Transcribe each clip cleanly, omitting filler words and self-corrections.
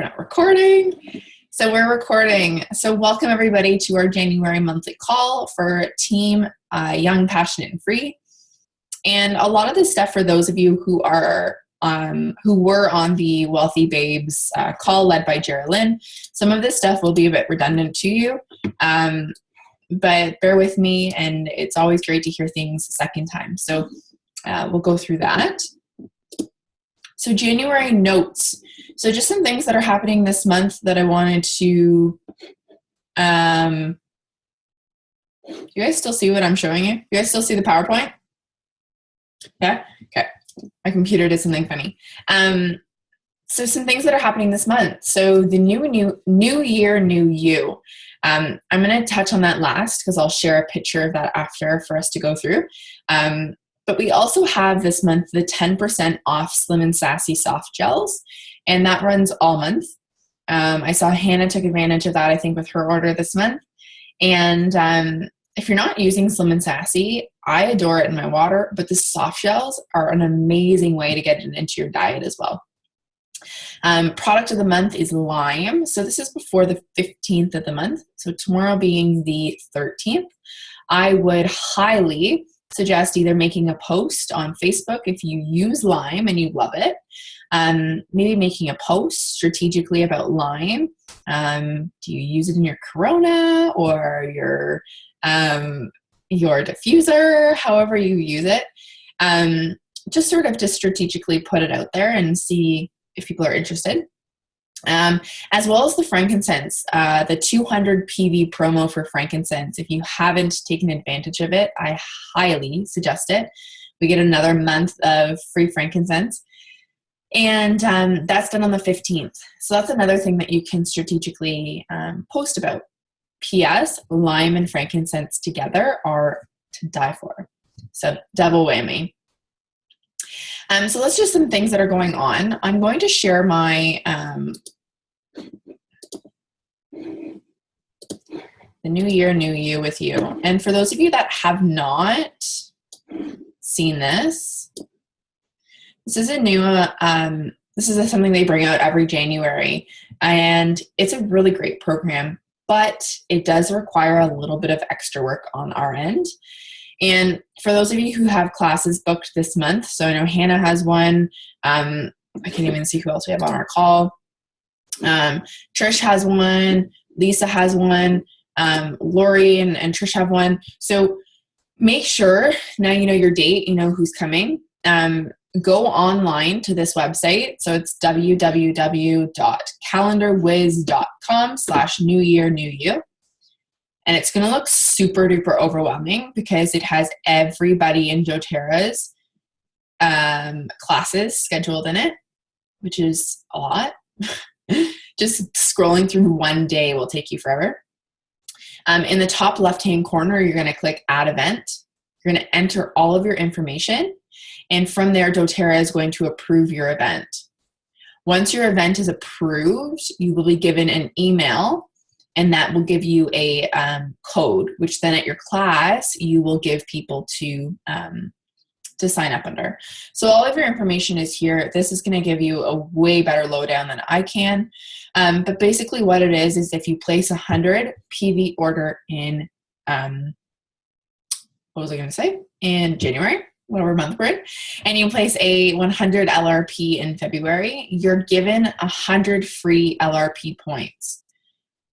We're not recording. So we're recording. So welcome everybody to our January monthly call for Team Young, Passionate, and Free. And a lot of this stuff for those of you who are who were on the Wealthy Babes call led by Geraldine, some of this stuff will be a bit redundant to you, but bear with me, and it's always great to hear things a second time. So we'll go through that. So January notes. So just some things that are happening this month that I wanted to, you guys still see what I'm showing you? You guys still see the PowerPoint? Yeah? Okay. My computer did something funny. So some things that are happening this month. So the new year, new you. I'm going to touch on that last because I'll share a picture of that after for us to go through. But we also have this month the 10% off Slim and Sassy soft gels, and that runs all month. I saw Hannah took advantage of that, I think, with her order this month. And if you're not using Slim and Sassy, I adore it in my water, but the soft gels are an amazing way to get it into your diet as well. Product of the month is lime. So this is before the 15th of the month. So tomorrow being the 13th, I would highly suggest either making a post on Facebook if you use lime and you love it. Maybe making a post strategically about lime. Do you use it in your Corona or your diffuser, however you use it? Just sort of to strategically put it out there and see if people are interested. As well as the frankincense, the 200 PV promo for frankincense. If you haven't taken advantage of it, I highly suggest it. We get another month of free frankincense. And that's done on the 15th. So that's another thing that you can strategically post about. P.S. Lime and frankincense together are to die for. So double whammy. So let's just some things that are going on. I'm going to share my the new year, new you with you. And for those of you that have seen this, this is a new, this is something they bring out every January, and it's a really great program, but it does require a little bit of extra work on our end. And for those of you who have classes booked this month, so I know Hannah has one. I can't even see who else we have on our call. Trish has one. Lisa has one. Lori and Trish have one. So make sure now you know your date, you know who's coming. Go online to this website. So it's www.calendarwiz.com/New Year, New You. And it's going to look super duper overwhelming because it has everybody in doTERRA's classes scheduled in it, which is a lot. Just scrolling through one day will take you forever. In the top left-hand corner, you're going to click Add Event. You're going to enter all of your information. And from there, doTERRA is going to approve your event. Once your event is approved, you will be given an email, and that will give you a code, which then at your class, you will give people to sign up under. So all of your information is here. This is going to give you a way better lowdown than I can. But basically what it is if you place 100 PV order in, what was I going to say? In January, whatever month we're in, and you place a 100 LRP in February, you're given 100 free LRP points.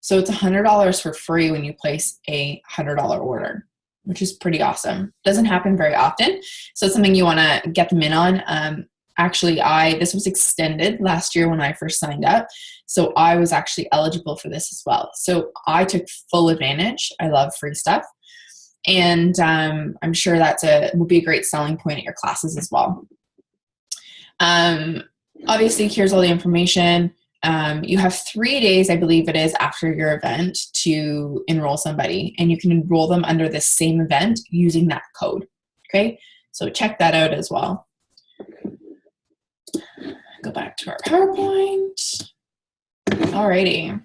So it's $100 for free when you place a $100 order, which is pretty awesome. Doesn't happen very often. So it's something you want to get them in on. Actually, this was extended last year when I first signed up. So I was actually eligible for this as well. So I took full advantage. I love free stuff. And I'm sure will be a great selling point at your classes as well. Obviously, here's all the information. You have 3 days, I believe it is, after your event to enroll somebody, and you can enroll them under the same event using that code. Okay, so check that out as well. Go back to our PowerPoint. Alrighty.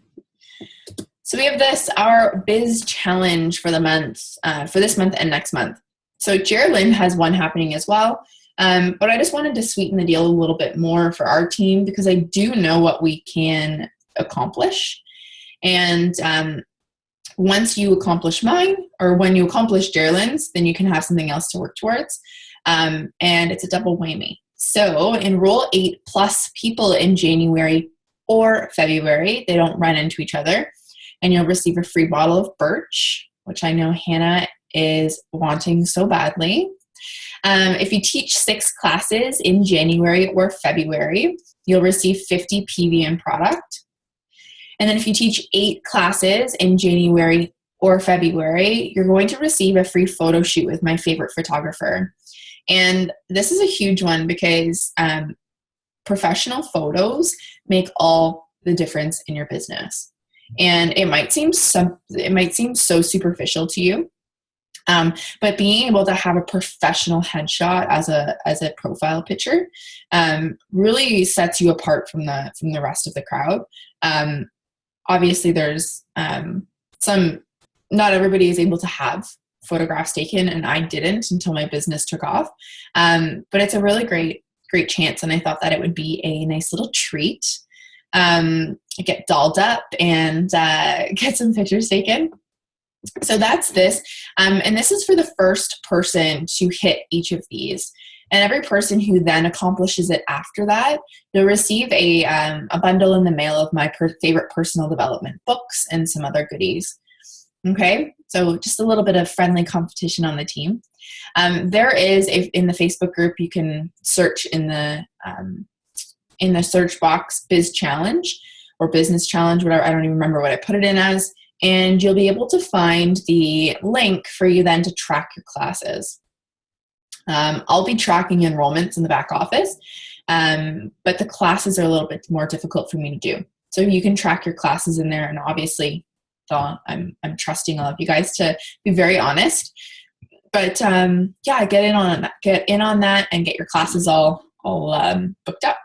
So we have our Biz Challenge for the month, for this month and next month. So Geraldine has one happening as well. But I just wanted to sweeten the deal a little bit more for our team because I do know what we can accomplish. And once you accomplish mine, or when you accomplish Geraldine's, then you can have something else to work towards. And it's a double whammy. So enroll 8+ people in January or February. They don't run into each other. And you'll receive a free bottle of Birch, which I know Hannah is wanting so badly. If you teach 6 classes in January or February, you'll receive 50 PV in product. And then if you teach 8 classes in January or February, you're going to receive a free photo shoot with my favorite photographer. And this is a huge one because professional photos make all the difference in your business. And it might seem so superficial to you. But being able to have a professional headshot as a profile picture really sets you apart from the rest of the crowd. Obviously, there's not everybody is able to have photographs taken, and I didn't until my business took off. But it's a really great chance, and I thought that it would be a nice little treat. Get dolled up and get some pictures taken. So that's this. And this is for the first person to hit each of these. And every person who then accomplishes it after that, they'll receive a bundle in the mail of my favorite personal development books and some other goodies. Okay, so just a little bit of friendly competition on the team. There is, in the Facebook group, you can search in the search box, Biz Challenge or Business Challenge, whatever. I don't even remember what I put it in as. And you'll be able to find the link for you then to track your classes. I'll be tracking enrollments in the back office, but the classes are a little bit more difficult for me to do. So you can track your classes in there, and obviously, I'm trusting all of you guys to be very honest. But yeah, get in on that, and get your classes all booked up.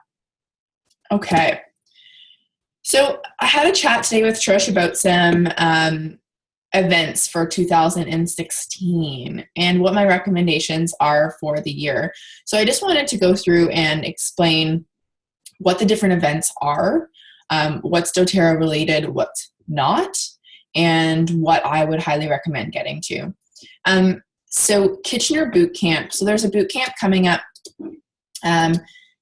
Okay. So I had a chat today with Trish about some events for 2016 and what my recommendations are for the year. So I just wanted to go through and explain what the different events are, what's doTERRA related, what's not, and what I would highly recommend getting to. So Kitchener Boot Camp. So there's a boot camp coming up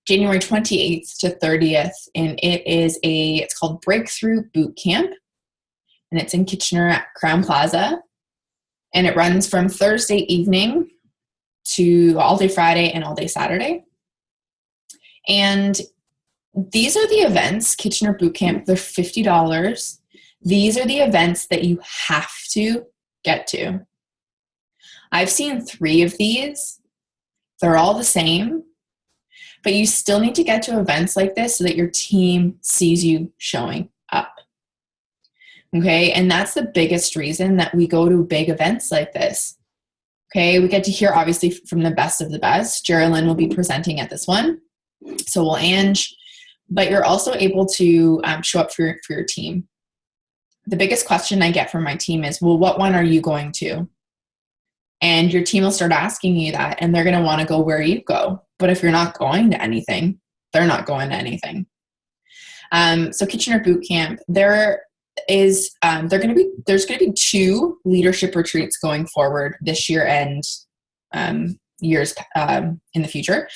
January 28th to 30th, and it's called Breakthrough Boot Camp, and it's in Kitchener at Crown Plaza, and it runs from Thursday evening to all day Friday and all day Saturday. And these are the events, Kitchener Boot Camp, they're $50. These are the events that you have to get to. I've seen 3 of these. They're all the same. But you still need to get to events like this so that your team sees you showing up. Okay, and that's the biggest reason that we go to big events like this. Okay, we get to hear obviously from the best of the best. Geraldine will be presenting at this one. So will Ange. But you're also able to show up for your team. The biggest question I get from my team is, well, what one are you going to? And your team will start asking you that, and they're going to want to go where you go. But if you're not going to anything, they're not going to anything. So Kitchener Boot Camp, there's going to be 2 leadership retreats going forward this year and years in the future.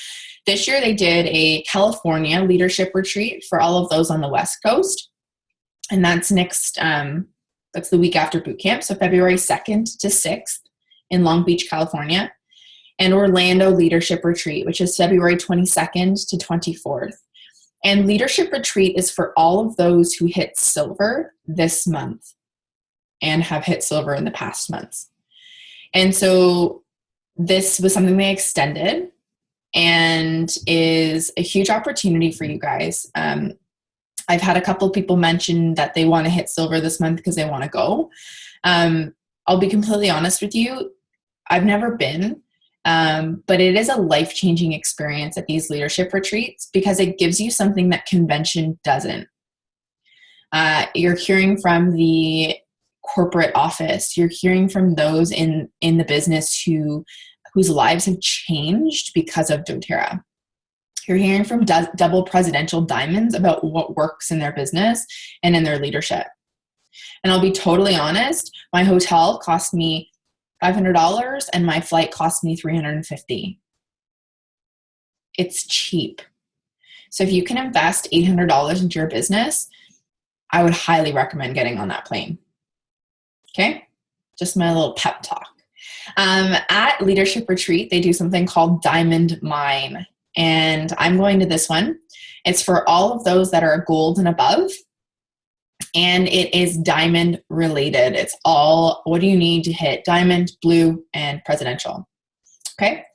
This year they did a California leadership retreat for all of those on the West Coast, and that's that's the week after boot camp, so February 2nd to 6th in Long Beach, California. And Orlando Leadership Retreat, which is February 22nd to 24th. And Leadership Retreat is for all of those who hit silver this month and have hit silver in the past months. And so this was something they extended and is a huge opportunity for you guys. I've had a couple of people mention that they want to hit silver this month because they want to go. I'll be completely honest with you. I've never been. But it is a life-changing experience at these leadership retreats because it gives you something that convention doesn't. You're hearing from the corporate office. You're hearing from those in the business who whose lives have changed because of doTERRA. You're hearing from double presidential diamonds about what works in their business and in their leadership. And I'll be totally honest, my hotel cost me $500 and my flight cost me $350. It's cheap. So if you can invest $800 into your business, I would highly recommend getting on that plane. Okay? Just my little pep talk. At Leadership Retreat, they do something called Diamond Mine. And I'm going to this one. It's for all of those that are gold and above. And it is diamond related. It's all, what do you need to hit diamond, blue, and presidential? Okay.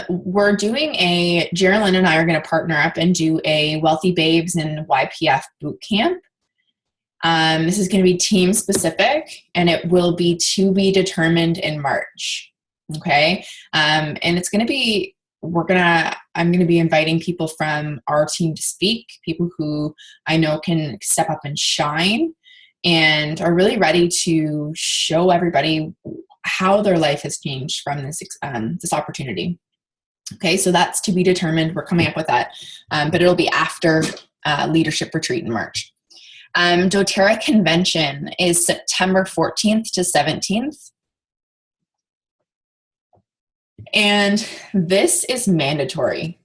We're doing Geraldine and I are going to partner up and do a Wealthy Babes and YPF boot camp. This is going to be team specific, and it will be to be determined in March. Okay. And it's going to be, I'm going to be inviting people from our team to speak, people who I know can step up and shine and are really ready to show everybody how their life has changed from this opportunity. Okay, so that's to be determined. We're coming up with that, but it'll be after Leadership Retreat in March. doTERRA Convention is September 14th to 17th. And this is mandatory.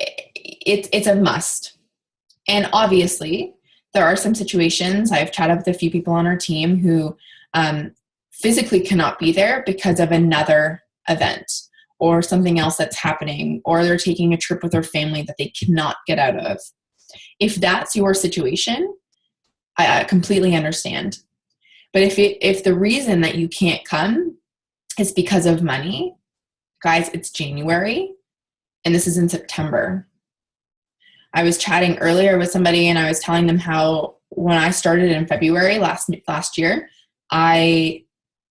It's a must. And obviously, there are some situations, I've chatted with a few people on our team who physically cannot be there because of another event or something else that's happening, or they're taking a trip with their family that they cannot get out of. If that's your situation, I completely understand. But if the reason that you can't come is because of money, guys, it's January and this is in September. I was chatting earlier with somebody and I was telling them how when I started in February last year, I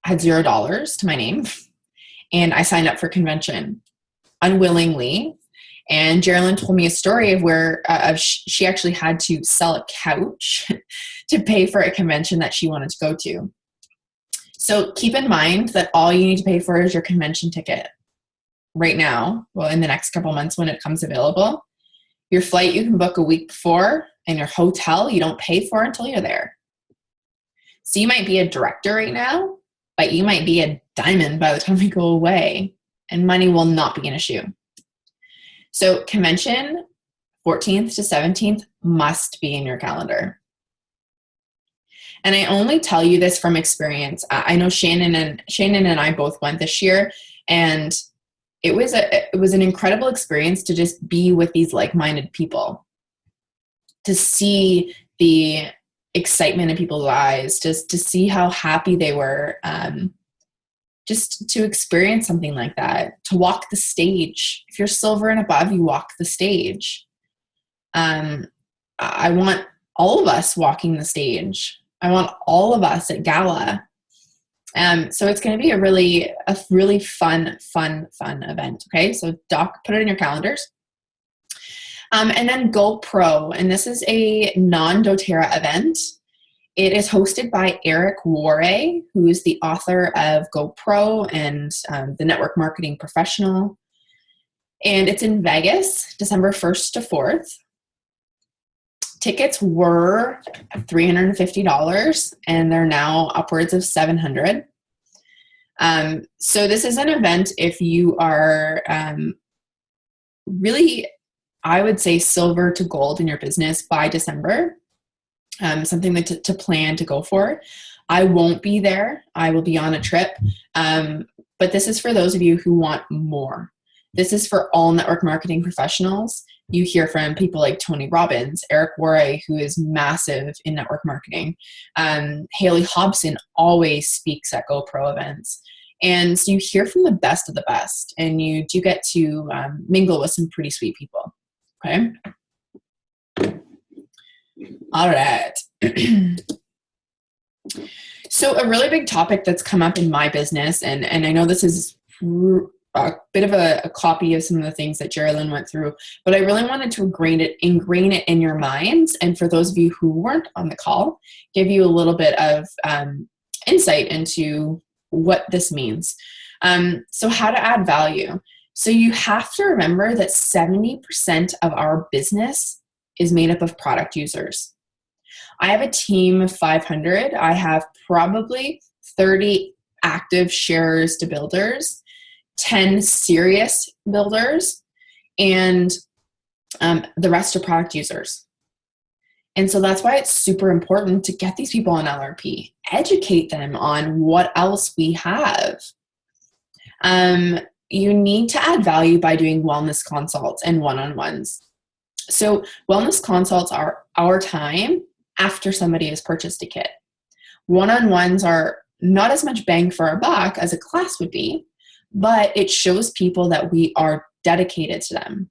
had $0 to my name and I signed up for convention unwillingly. And Geraldine told me a story of where she actually had to sell a couch to pay for a convention that she wanted to go to. So keep in mind that all you need to pay for is your convention ticket right now. Well, in the next couple months when it comes available. Your flight you can book a week before, and your hotel you don't pay for until you're there. So you might be a director right now, but you might be a diamond by the time we go away, and money will not be an issue. So convention, 14th to 17th, must be in your calendar. And I only tell you this from experience. I know Shannon and I both went this year, and it was an incredible experience to just be with these like-minded people, to see the excitement in people's eyes, just to see how happy they were, just to experience something like that, to walk the stage. If you're silver and above, you walk the stage. I want all of us walking the stage. I want all of us at Gala. So it's going to be a really fun event. Okay. So put it in your calendars. And then GoPro, and this is a non-doTERRA event. It is hosted by Eric Worre, who is the author of GoPro and the Network Marketing Professional. And it's in Vegas, December 1st to 4th. Tickets were $350 and they're now upwards of $700. So this is an event if you are really, I would say, silver to gold in your business by December. Something to plan to go for. I won't be there. I will be on a trip. But this is for those of you who want more. This is for all network marketing professionals. You hear from people like Tony Robbins, Eric Worre, who is massive in network marketing. Haley Hobson always speaks at GoPro events. And so you hear from the best of the best, and you do get to mingle with some pretty sweet people. Okay. All right. So a really big topic that's come up in my business, and I know this is a bit of a copy of some of the things that Geraldine went through, but I really wanted to ingrain it in your minds. And for those of you who weren't on the call, give you a little bit of insight into what this means. So how to add value. So you have to remember that 70% of our business is made up of product users. I have a team of 500. I have probably 30 active sharers to builders, 10 serious builders, and the rest are product users. And so that's why it's super important to get these people on LRP, educate them on what else we have. You need to add value by doing wellness consults and one-on-ones. So wellness consults are our time after somebody has purchased a kit. One-on-ones are not as much bang for our buck as a class would be, but it shows people that we are dedicated to them.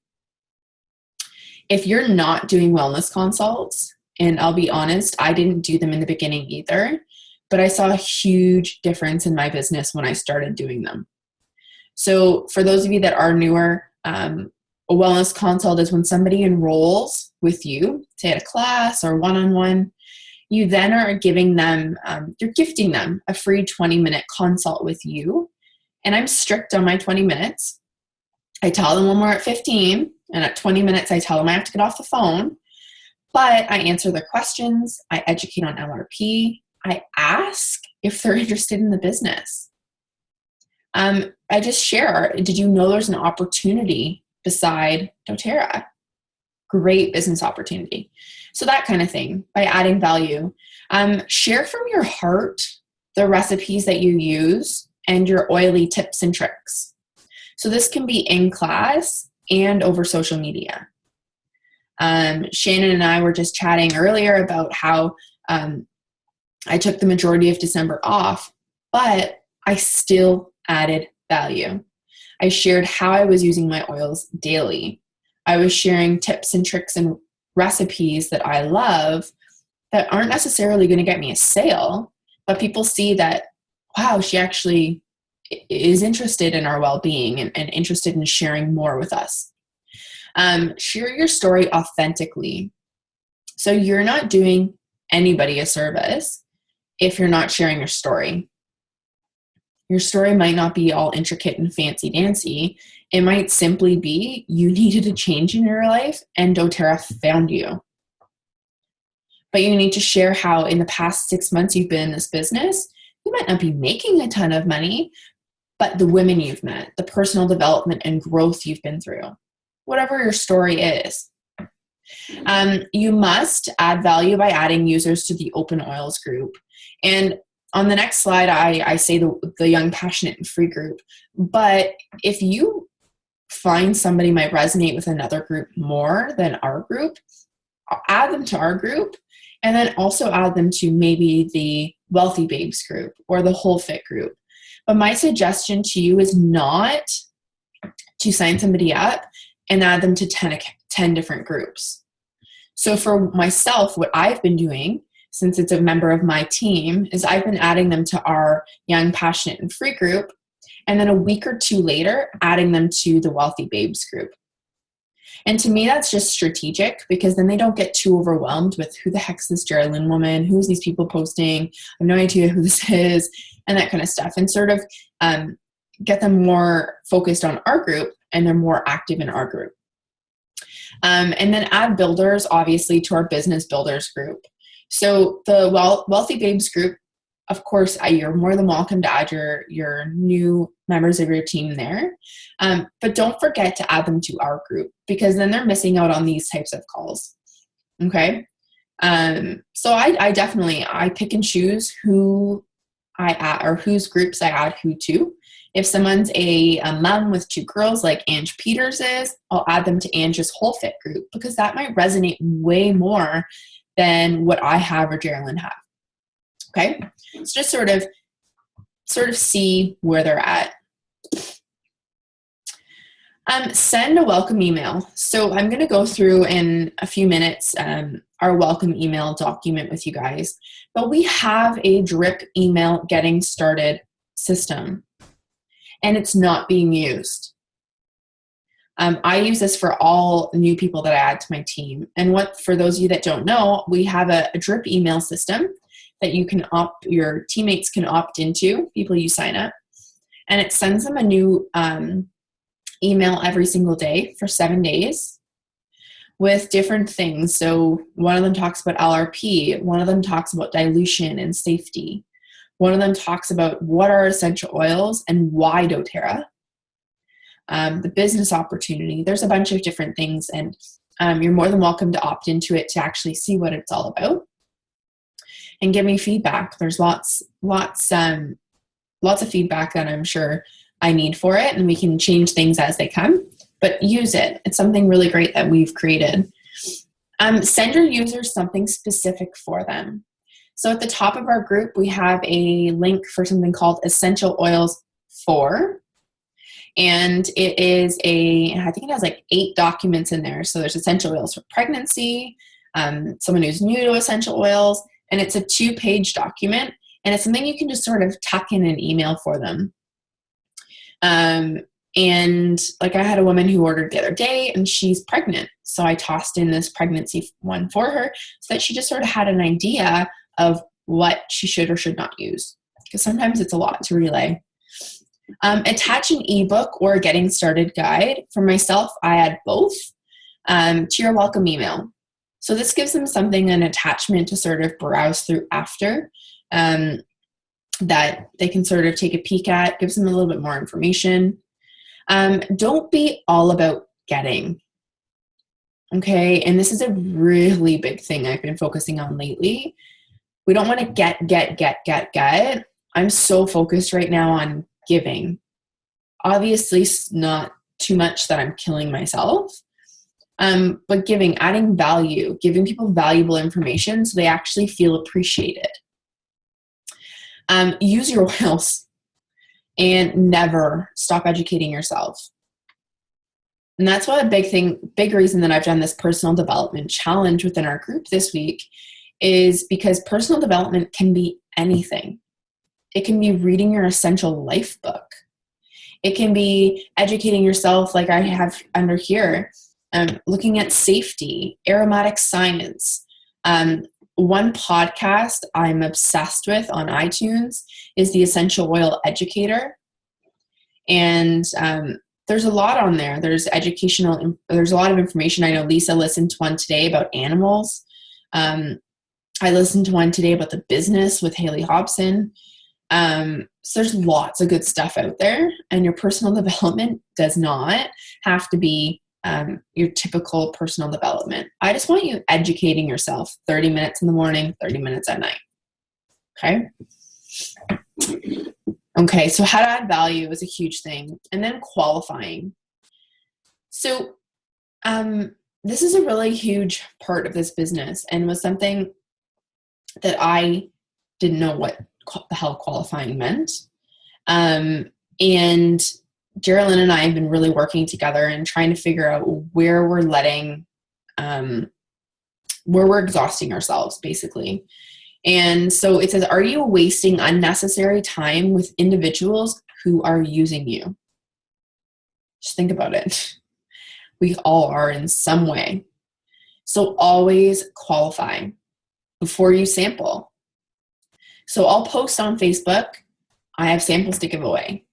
If you're not doing wellness consults, and I'll be honest, I didn't do them in the beginning either, but I saw a huge difference in my business when I started doing them. So for those of you that are newer, a wellness consult is when somebody enrolls with you, say at a class or one-on-one, you then are giving them, you're gifting them a free 20-minute consult with you. And I'm strict on my 20 minutes. I tell them when we're at 15, and at 20 minutes, I tell them I have to get off the phone. But I answer their questions. I educate on LRP. I ask if they're interested in the business. I just share, did you know there's an opportunity beside doTERRA? Great business opportunity. So that kind of thing, by adding value. Share from your heart the recipes that you use and your oily tips and tricks. So this can be in class and over social media. Shannon and I were just chatting earlier about how I took the majority of December off, but I still added value. I shared how I was using my oils daily. I was sharing tips and tricks and recipes that I love that aren't necessarily going to get me a sale, but people see that, wow, she actually is interested in our well-being and interested in sharing more with us. Share your story authentically. So you're not doing anybody a service if you're not sharing your story. Your story might not be all intricate and fancy dancy. It might simply be you needed a change in your life and doTERRA found you. But you need to share how in the past 6 months you've been in this business, you might not be making a ton of money, but the women you've met, the personal development and growth you've been through, whatever your story is. You must add value by adding users to the open oils group. And on the next slide, I say the young, passionate, and free group. But if you find somebody might resonate with another group more than our group, add them to our group, and then also add them to maybe the Wealthy Babes group or the Whole Fit group. But my suggestion to you is not to sign somebody up and add them to 10 different groups. So for myself, what I've been doing, since it's a member of my team, is I've been adding them to our Young, Passionate, and Free group, and then a week or two later, adding them to the Wealthy Babes group. And to me, that's just strategic, because then they don't get too overwhelmed with who the heck's this Geraldine woman, who's these people posting, I have no idea who this is, and that kind of stuff, and sort of get them more focused on our group, and they're more active in our group. And then add builders, obviously, to our Business Builders group. So the Wealthy Babes group, of course, you're more than welcome to add your new members of your team there. But don't forget to add them to our group, because then they're missing out on these types of calls. Okay? So I definitely pick and choose who I add, or whose groups I add who to. If someone's a mom with 2 girls like Ange Peters is, I'll add them to Ange's Whole Fit group, because that might resonate way more than what I have or Geraldine have. Okay? So just sort of see where they're at. Send a welcome email. So I'm going to go through in a few minutes our welcome email document with you guys, but we have a drip email getting started system, and it's not being used. I use this for all new people that I add to my team. And for those of you that don't know, we have a drip email system that your teammates can opt into, people you sign up. And it sends them a new email every single day for 7 days with different things. So one of them talks about LRP. One of them talks about dilution and safety. One of them talks about what are essential oils and why doTERRA. The business opportunity. There's a bunch of different things, and you're more than welcome to opt into it to actually see what it's all about and give me feedback. There's lots of feedback that I'm sure I need for it, and we can change things as they come, but use it. It's something really great that we've created. Send your users something specific for them. So at the top of our group, we have a link for something called Essential Oils for, and it is I think it has like 8 documents in there. So there's essential oils for pregnancy, someone who's new to essential oils, and it's a 2-page document, and it's something you can just sort of tuck in an email for them. And like I had a woman who ordered the other day, and she's pregnant. So I tossed in this pregnancy one for her so that she just sort of had an idea of what she should or should not use, because sometimes it's a lot to relay. Attach an ebook or a getting started guide. For myself, I add both to your welcome email. So this gives them something, an attachment to sort of browse through after, that they can sort of take a peek at, gives them a little bit more information. Don't be all about getting. Okay, and this is a really big thing I've been focusing on lately. We don't want to get. I'm so focused right now on giving. Obviously, not too much that I'm killing myself, but giving, adding value, giving people valuable information so they actually feel appreciated. Use your oils and never stop educating yourself. And that's what big reason that I've done this personal development challenge within our group this week is because personal development can be anything. It can be reading your essential life book. It can be educating yourself like I have under here, looking at safety, aromatic science. One podcast I'm obsessed with on iTunes is the Essential Oil Educator. And there's a lot on there. There's there's a lot of information. I know Lisa listened to one today about animals. I listened to one today about the business with Haley Hobson. So there's lots of good stuff out there, and your personal development does not have to be your typical personal development. I just want you educating yourself 30 minutes in the morning, 30 minutes at night. Okay, so how to add value is a huge thing. And then qualifying. So this is a really huge part of this business, and was something that I didn't know what the hell qualifying meant. And Geraldine and I have been really working together and trying to figure out where we're exhausting ourselves, basically. And so it says, are you wasting unnecessary time with individuals who are using you? Just think about it. We all are in some way. So always qualify before you sample. So I'll post on Facebook, I have samples to give away.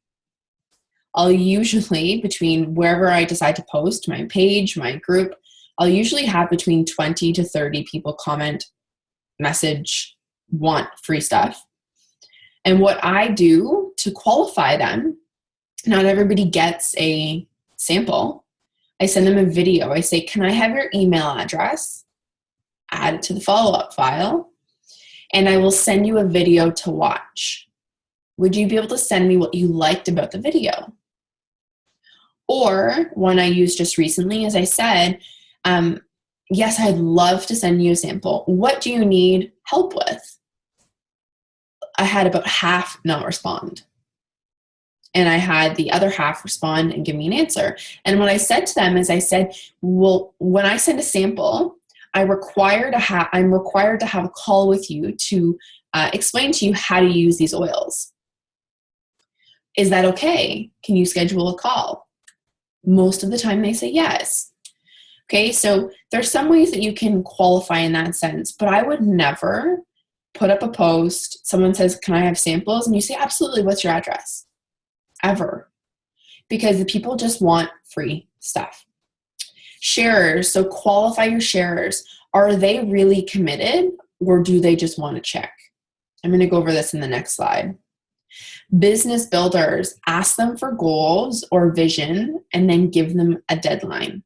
I'll usually, between wherever I decide to post, my page, my group, I'll usually have between 20 to 30 people comment, message, want free stuff. And what I do to qualify them, not everybody gets a sample. I send them a video. I say, can I have your email address? Add it to the follow-up file. And I will send you a video to watch. Would you be able to send me what you liked about the video? Or one I used just recently, as I said, yes, I'd love to send you a sample. What do you need help with? I had about half not respond. And I had the other half respond and give me an answer. And what I said to them is I said, well, when I send a sample, I'm required to have a call with you to explain to you how to use these oils. Is that okay? Can you schedule a call? Most of the time they say yes. Okay, so there's some ways that you can qualify in that sense, but I would never put up a post, someone says, can I have samples? And you say, absolutely, what's your address? Ever. Because the people just want free stuff. Sharers, so qualify your sharers. Are they really committed or do they just want to check? I'm going to go over this in the next slide. Business builders, ask them for goals or vision and then give them a deadline.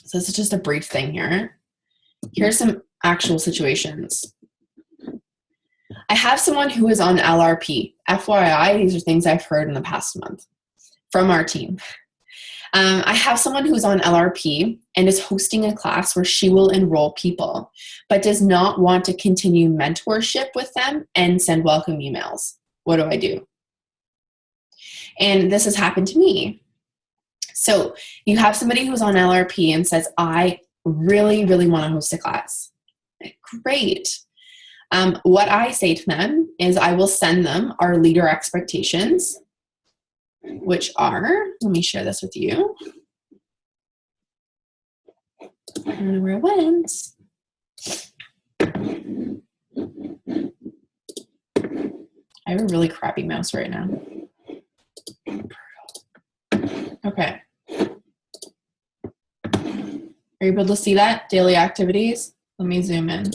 So this is just a brief thing here. Here's some actual situations. I have someone who is on LRP. FYI, these are things I've heard in the past month from our team. I have someone who's on LRP and is hosting a class where she will enroll people, but does not want to continue mentorship with them and send welcome emails. What do I do? And this has happened to me. So you have somebody who's on LRP and says, I really, really want to host a class. Great. What I say to them is I will send them our leader expectations, which are, let me share this with you. I don't know where it went. I have a really crappy mouse right now. Okay. Are you able to see that? Daily activities? Let me zoom in.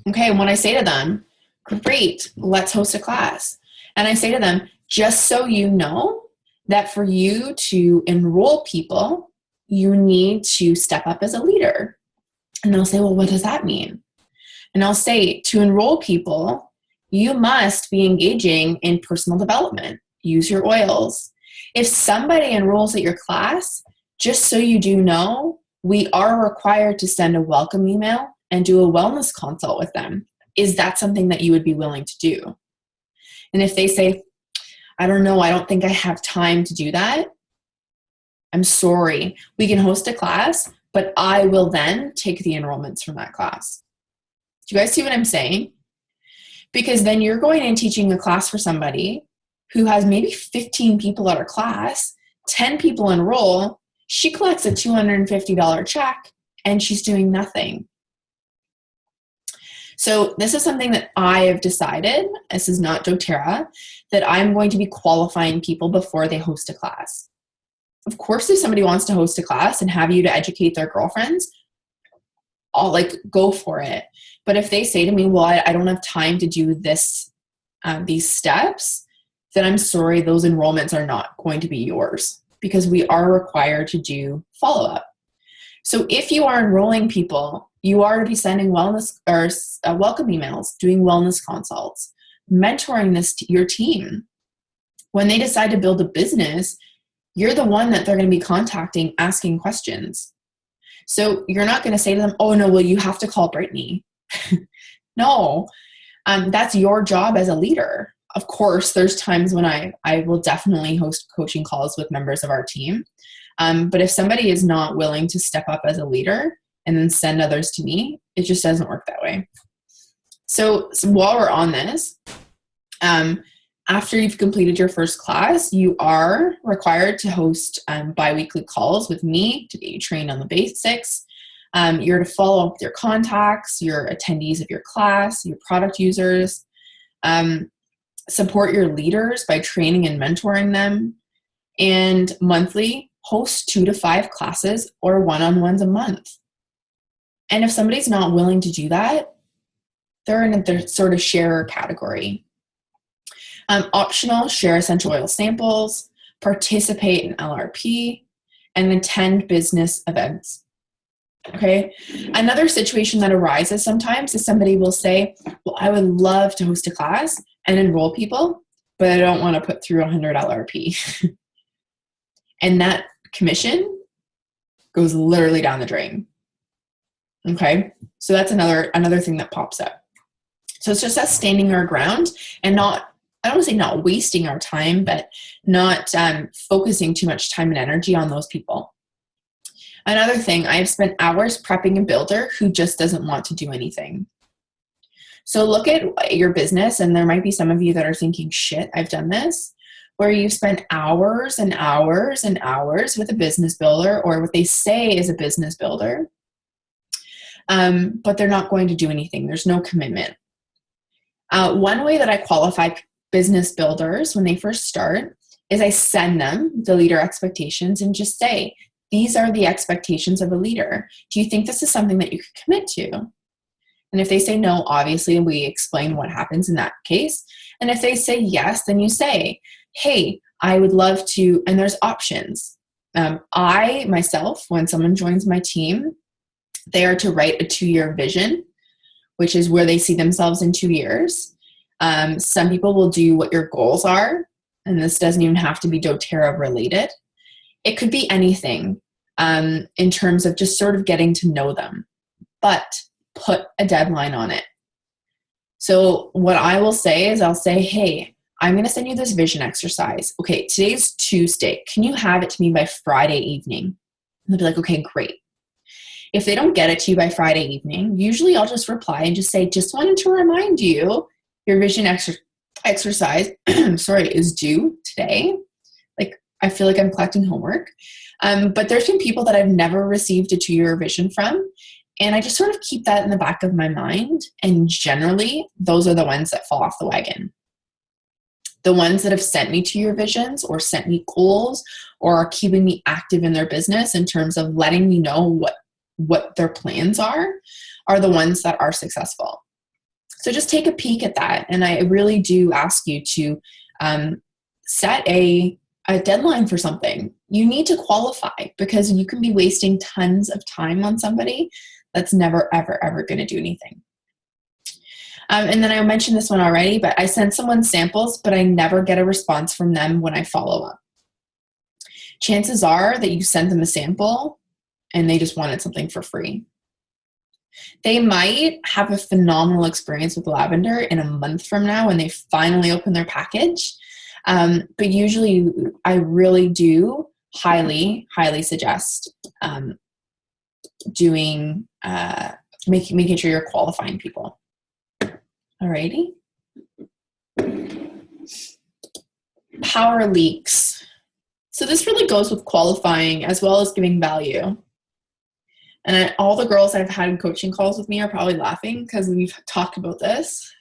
Okay, when I say to them, great, let's host a class. And I say to them, just so you know that for you to enroll people, you need to step up as a leader. And they'll say, well, what does that mean? And I'll say, to enroll people, you must be engaging in personal development. Use your oils. If somebody enrolls at your class, just so you do know, we are required to send a welcome email and do a wellness consult with them. Is that something that you would be willing to do? And if they say, I don't know, I don't think I have time to do that, I'm sorry. We can host a class, but I will then take the enrollments from that class. Do you guys see what I'm saying? Because then you're going and teaching a class for somebody who has maybe 15 people at her class, 10 people enroll, she collects a $250 check, and she's doing nothing. So this is something that I have decided, this is not doTERRA, that I'm going to be qualifying people before they host a class. Of course, if somebody wants to host a class and have you to educate their girlfriends, I'll go for it. But if they say to me, well, I don't have time to do this, these steps, then I'm sorry, those enrollments are not going to be yours because we are required to do follow-up. So if you are enrolling people, you are to be sending wellness or welcome emails, doing wellness consults, mentoring your team. When they decide to build a business, you're the one that they're going to be contacting, asking questions. So you're not going to say to them, oh no, well, you have to call Brittany. No, that's your job as a leader. Of course, there's times when I will definitely host coaching calls with members of our team. But if somebody is not willing to step up as a leader and then send others to me, it just doesn't work that way. So while we're on this, after you've completed your first class, you are required to host bi-weekly calls with me to get you trained on the basics. You're to follow up with your contacts, your attendees of your class, your product users, support your leaders by training and mentoring them, and monthly host 2 to 5 classes or one-on-ones a month. And if somebody's not willing to do that, they're in a sort of sharer category. Optional, share essential oil samples, participate in LRP, and attend business events. Okay. Another situation that arises sometimes is somebody will say, well, I would love to host a class and enroll people, but I don't want to put through $100 LRP. And that commission goes literally down the drain. Okay. So that's another thing that pops up. So it's just us standing our ground and not, I don't want to say not wasting our time, but not focusing too much time and energy on those people. Another thing, I've spent hours prepping a builder who just doesn't want to do anything. So look at your business, and there might be some of you that are thinking, shit, I've done this, where you've spent hours and hours and hours with a business builder or what they say is a business builder, but they're not going to do anything. There's no commitment. One way that I qualify business builders when they first start is I send them the leader expectations and just say, these are the expectations of a leader. Do you think this is something that you could commit to? And if they say no, obviously we explain what happens in that case. And if they say yes, then you say, hey, I would love to, and there's options. I, myself, when someone joins my team, they are to write a 2-year vision, which is where they see themselves in 2 years. Some people will do what your goals are, and this doesn't even have to be doTERRA related. It could be anything in terms of just sort of getting to know them, but put a deadline on it. So what I will say is I'll say, hey, I'm going to send you this vision exercise. Okay, today's Tuesday. Can you have it to me by Friday evening? And they'll be like, okay, great. If they don't get it to you by Friday evening, usually I'll just reply and just say, just wanted to remind you, your vision exercise, is due today. Like, I feel like I'm collecting homework. But there's been people that I've never received a 2-year vision from. And I just sort of keep that in the back of my mind. And generally, those are the ones that fall off the wagon. The ones that have sent me 2-year visions or sent me goals or are keeping me active in their business in terms of letting me know what their plans are the ones that are successful. So just take a peek at that. And I really do ask you to set a deadline for something. You need to qualify because you can be wasting tons of time on somebody that's never, ever, ever going to do anything. And then I mentioned this one already, but I send someone samples, but I never get a response from them when I follow up. Chances are that you sent them a sample and they just wanted something for free. They might have a phenomenal experience with lavender in a month from now when they finally open their package. But usually I really do highly, highly suggest making sure you're qualifying people. Alrighty. Power leaks. So this really goes with qualifying as well as giving value. And all the girls I've had in coaching calls with me are probably laughing because we've talked about this.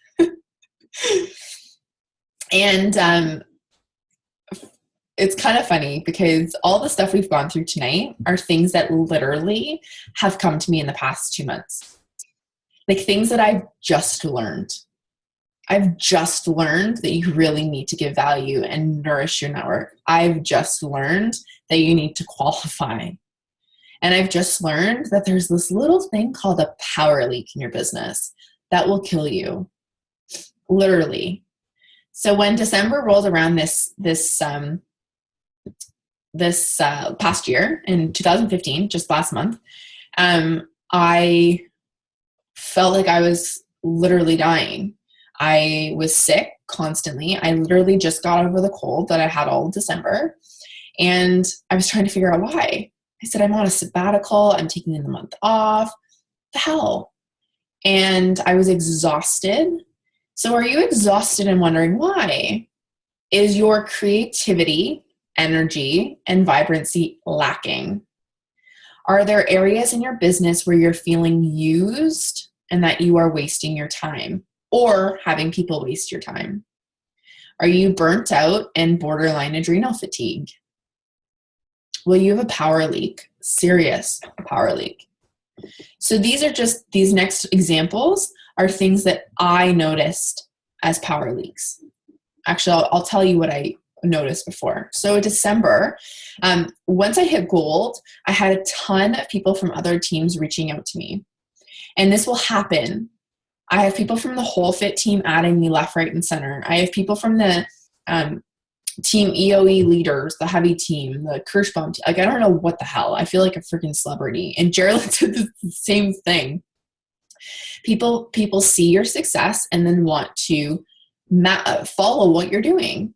And it's kind of funny because all the stuff we've gone through tonight are things that literally have come to me in the past 2 months. Like things that I've just learned. I've just learned that you really need to give value and nourish your network. I've just learned that you need to qualify. And I've just learned that there's this little thing called a power leak in your business that will kill you. Literally. So when December rolled around this past year in 2015, just last month, I felt like I was literally dying. I was sick constantly. I literally just got over the cold that I had all of December. And I was trying to figure out why. I said, I'm on a sabbatical. I'm taking the month off. The hell? And I was exhausted. So are you exhausted and wondering why? Is your creativity, energy, and vibrancy lacking? Are there areas in your business where you're feeling used and that you are wasting your time or having people waste your time? Are you burnt out and borderline adrenal fatigue? Well, you have a power leak, serious power leak. So these next examples are things that I noticed as power leaks. Actually, I'll tell you what I noticed before. So December, once I hit gold, I had a ton of people from other teams reaching out to me. And this will happen. I have people from the Whole Fit team adding me left, right, and center. I have people from the team EOE leaders, the heavy team, the Kirschbaum team. Like, I don't know what the hell. I feel like a freaking celebrity. And Geraldine did the same thing. People see your success and then want to follow what you're doing.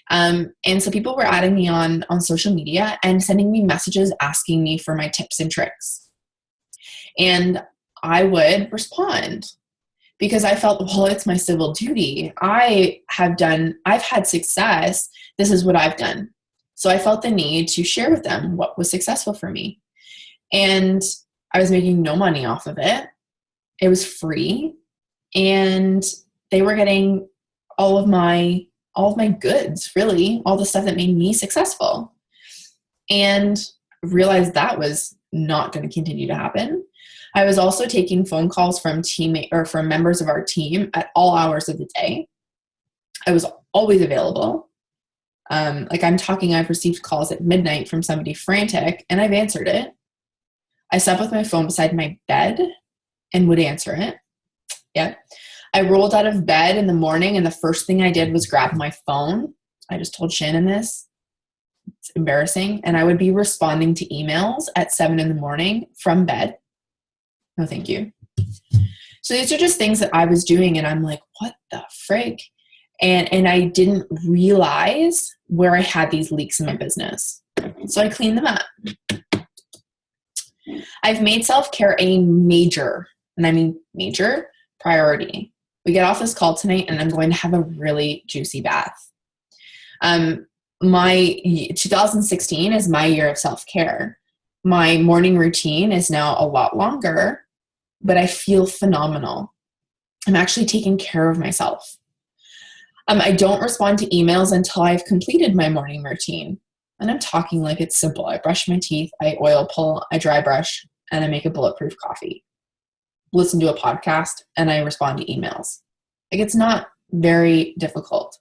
And so people were adding me on social media and sending me messages asking me for my tips and tricks. And I would respond because I felt, well, it's my civil duty. I've had success. This is what I've done. So I felt the need to share with them what was successful for me. And I was making no money off of it. It was free, and they were getting all of my goods, really, all the stuff that made me successful. And realized that was not going to continue to happen. I was also taking phone calls from from members of our team at all hours of the day. I was always available. I've received calls at midnight from somebody frantic, and I've answered it. I slept with my phone beside my bed and would answer it. Yeah. I rolled out of bed in the morning, and the first thing I did was grab my phone. I just told Shannon this. It's embarrassing. And I would be responding to emails at 7 a.m. from bed. No, thank you. So these are just things that I was doing, and I'm like, what the frig? And I didn't realize where I had these leaks in my business. So I cleaned them up. I've made self-care a major, and I mean major, priority. We get off this call tonight, and I'm going to have a really juicy bath. My 2016 is my year of self-care. My morning routine is now a lot longer, but I feel phenomenal. I'm actually taking care of myself. I don't respond to emails until I've completed my morning routine. And I'm talking like it's simple. I brush my teeth, I oil pull, I dry brush, and I make a bulletproof coffee. Listen to a podcast, and I respond to emails. Like, it's not very difficult.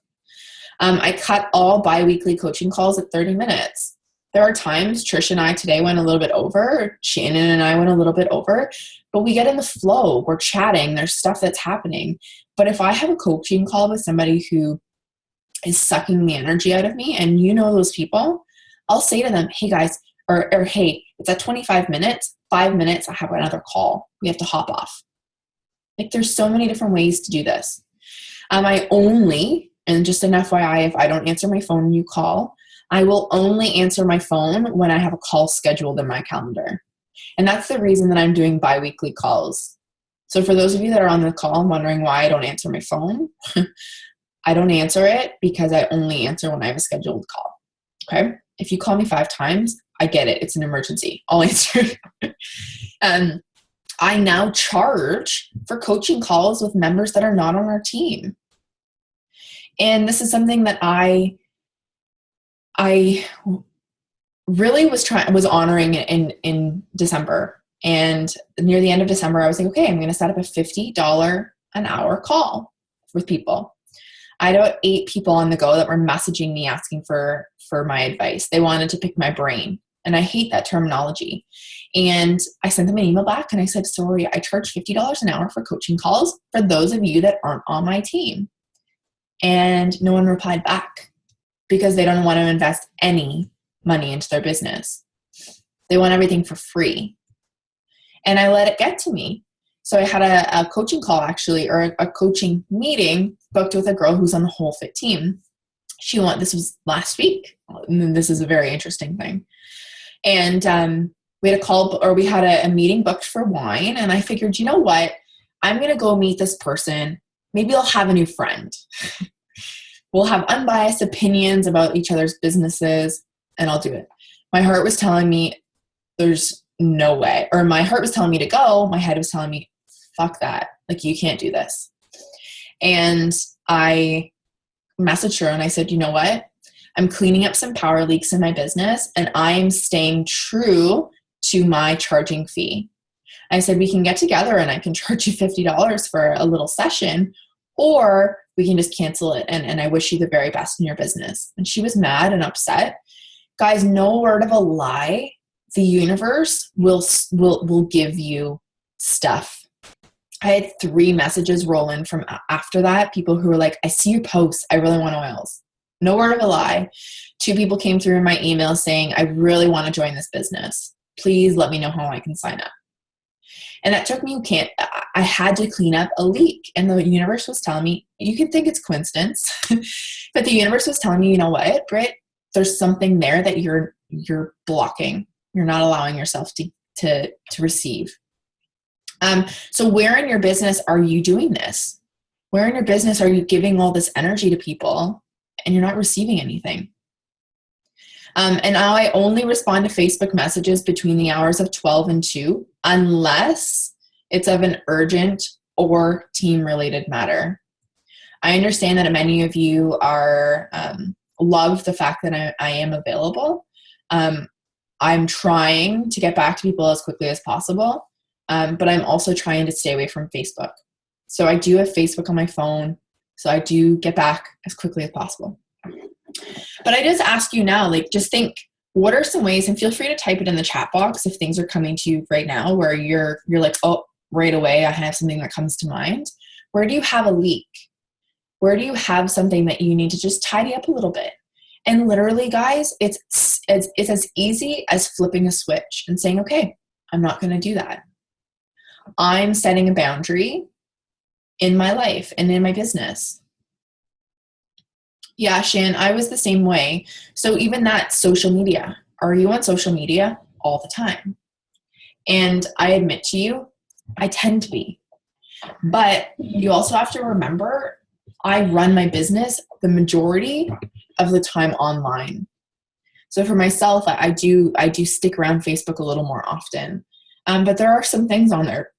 I cut all bi-weekly coaching calls at 30 minutes. There are times Trish and I today went a little bit over, Shannon and I went a little bit over, but we get in the flow. We're chatting. There's stuff that's happening. But if I have a coaching call with somebody who is sucking the energy out of me, and you know those people, I'll say to them, hey guys, or hey, it's at 25 minutes, 5 minutes, I have another call. We have to hop off. Like, there's so many different ways to do this. I only, and just an FYI, if I don't answer my phone when you call, I will only answer my phone when I have a call scheduled in my calendar. And that's the reason that I'm doing bi-weekly calls. So for those of you that are on the call and wondering why I don't answer my phone, I don't answer it because I only answer when I have a scheduled call. Okay? If you call me 5 times, I get it. It's an emergency. I'll answer it. I now charge for coaching calls with members that are not on our team. And this is something that I really was honoring in December. And near the end of December, I was like, okay, I'm going to set up a $50 an hour call with people. I had about 8 people on the go that were messaging me asking for my advice. They wanted to pick my brain. And I hate that terminology. And I sent them an email back and I said, sorry, I charge $50 an hour for coaching calls for those of you that aren't on my team. And no one replied back because they don't want to invest any money into their business. They want everything for free. And I let it get to me. So I had a coaching call actually, or a coaching meeting booked with a girl who's on the Whole Fit team. This was last week. And this is a very interesting thing. And we had a meeting booked for wine. And I figured, you know what? I'm going to go meet this person. Maybe I'll have a new friend. We'll have unbiased opinions about each other's businesses, and I'll do it. My heart was telling me there's no way. Or my heart was telling me to go. My head was telling me, fuck that. Like, you can't do this. And I messaged her and I said, you know what? I'm cleaning up some power leaks in my business, and I'm staying true to my charging fee. I said, we can get together and I can charge you $50 for a little session, or we can just cancel it. And I wish you the very best in your business. And she was mad and upset. Guys, no word of a lie. The universe will give you stuff. I had 3 messages roll in from after that. People who were like, I see your posts. I really want oils. No word of a lie. 2 people came through in my email saying, I really want to join this business. Please let me know how I can sign up. And that took me, I had to clean up a leak. And the universe was telling me, you can think it's coincidence, but the universe was telling me, you know what, Britt, there's something there that you're blocking. You're not allowing yourself to receive. So where in your business are you doing this? Where in your business are you giving all this energy to people and you're not receiving anything? And now I only respond to Facebook messages between the hours of 12 and 2, unless it's of an urgent or team-related matter. I understand that many of you are love the fact that I am available. I'm trying to get back to people as quickly as possible, but I'm also trying to stay away from Facebook. So I do have Facebook on my phone, so I do get back as quickly as possible. But I just ask you now, like, just think, what are some ways, and feel free to type it in the chat box if things are coming to you right now where you're like, oh, right away, I have something that comes to mind. Where do you have a leak? Where do you have something that you need to just tidy up a little bit? And literally, guys, it's as easy as flipping a switch and saying, okay, I'm not going to do that. I'm setting a boundary in my life and in my business. Yeah, Shan, I was the same way. So even that social media, are you on social media all the time? And I admit to you, I tend to be. But you also have to remember, I run my business the majority of the time online. So for myself, I do stick around Facebook a little more often. But there are some things on there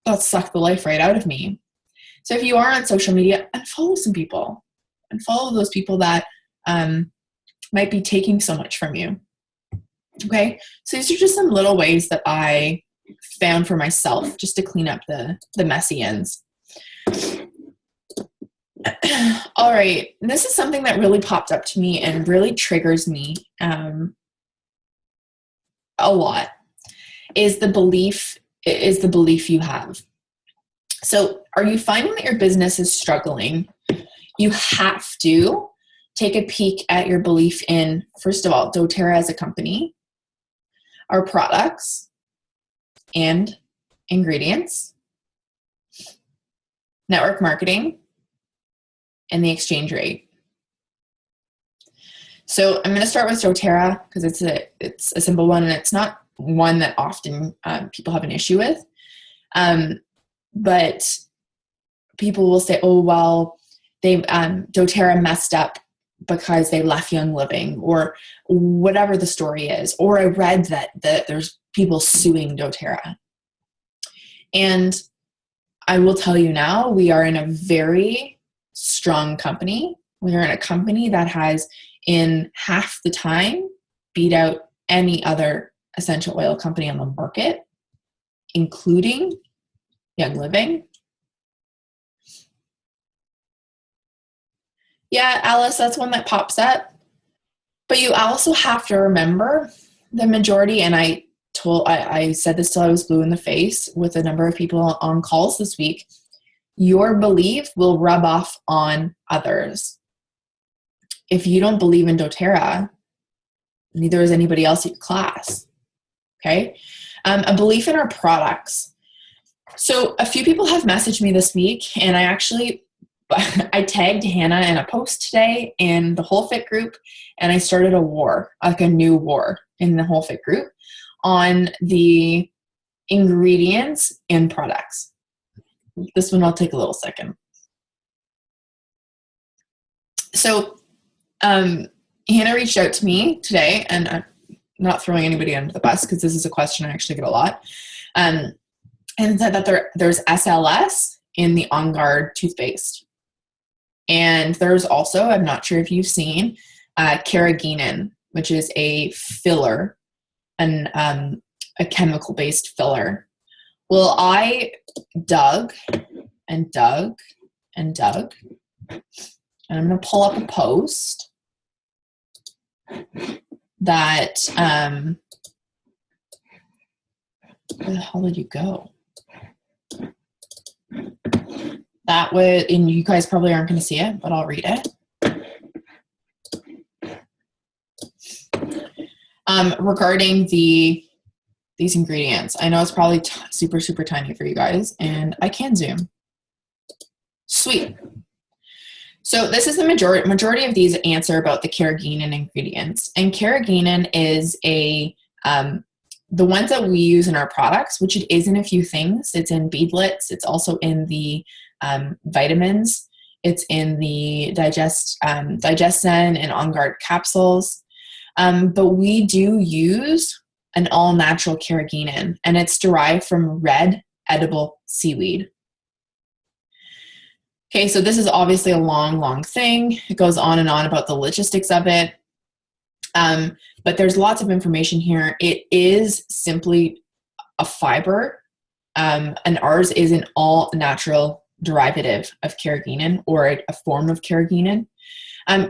that suck the life right out of me. So if you are on social media, unfollow some people. Unfollow those people that might be taking so much from you. Okay? So these are just some little ways that I found for myself just to clean up the messy ends. All right, this is something that really popped up to me and really triggers me a lot, is the belief you have. So are you finding that your business is struggling? You have to take a peek at your belief in, first of all, doTERRA as a company, our products and ingredients, network marketing, and the exchange rate. So I'm going to start with doTERRA because it's a simple one, and it's not one that often people have an issue with. But people will say, oh, well, doTERRA messed up because they left Young Living, or whatever the story is. Or I read that there's people suing doTERRA. And I will tell you now, we are in a very strong company. We are in a company that has, in half the time, beat out any other essential oil company on the market, including Young Living. Yeah, Alice, that's one that pops up. But you also have to remember the majority, and I said this till I was blue in the face with a number of people on calls this week, your belief will rub off on others. If you don't believe in doTERRA, neither is anybody else in your class. Okay? A belief in our products. So a few people have messaged me this week, and I tagged Hannah in a post today in the Whole Fit group, and I started a war, like a new war in the Whole Fit group on the ingredients and products. This one will take a little second. So Hannah reached out to me today, and I'm not throwing anybody under the bus because this is a question I actually get a lot, and said that there's SLS in the On Guard toothpaste. And there's also, I'm not sure if you've seen, carrageenan, which is a filler, a chemical-based filler. Well, I dug and dug and dug, and I'm going to pull up a post that, where the hell did you go? That would, and you guys probably aren't going to see it, but I'll read it. Regarding these ingredients, I know it's probably super, super tiny for you guys, and I can zoom. Sweet. So this is the majority of these answer about the carrageenan ingredients, and carrageenan is the ones that we use in our products, which it is in a few things. It's in beadlets. It's also in the vitamins. It's in the Digestin and On Guard capsules. But we do use an all-natural carrageenan, and it's derived from red edible seaweed. Okay, so this is obviously a long thing. It goes on and on about the logistics of it. But there's lots of information here. It is simply a fiber, and ours is an all-natural derivative of carrageenan, or a form of carrageenan.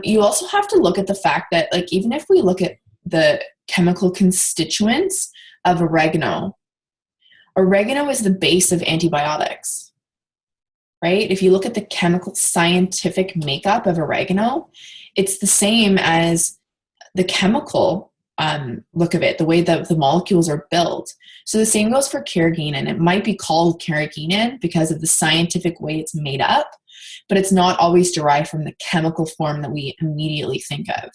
You also have to look at the fact that, like, even if we look at the chemical constituents of oregano is the base of antibiotics, right? If you look at the chemical scientific makeup of oregano, it's the same as the chemical look of it, the way that the molecules are built. So the same goes for carrageenan. It might be called carrageenan because of the scientific way it's made up, but it's not always derived from the chemical form that we immediately think of.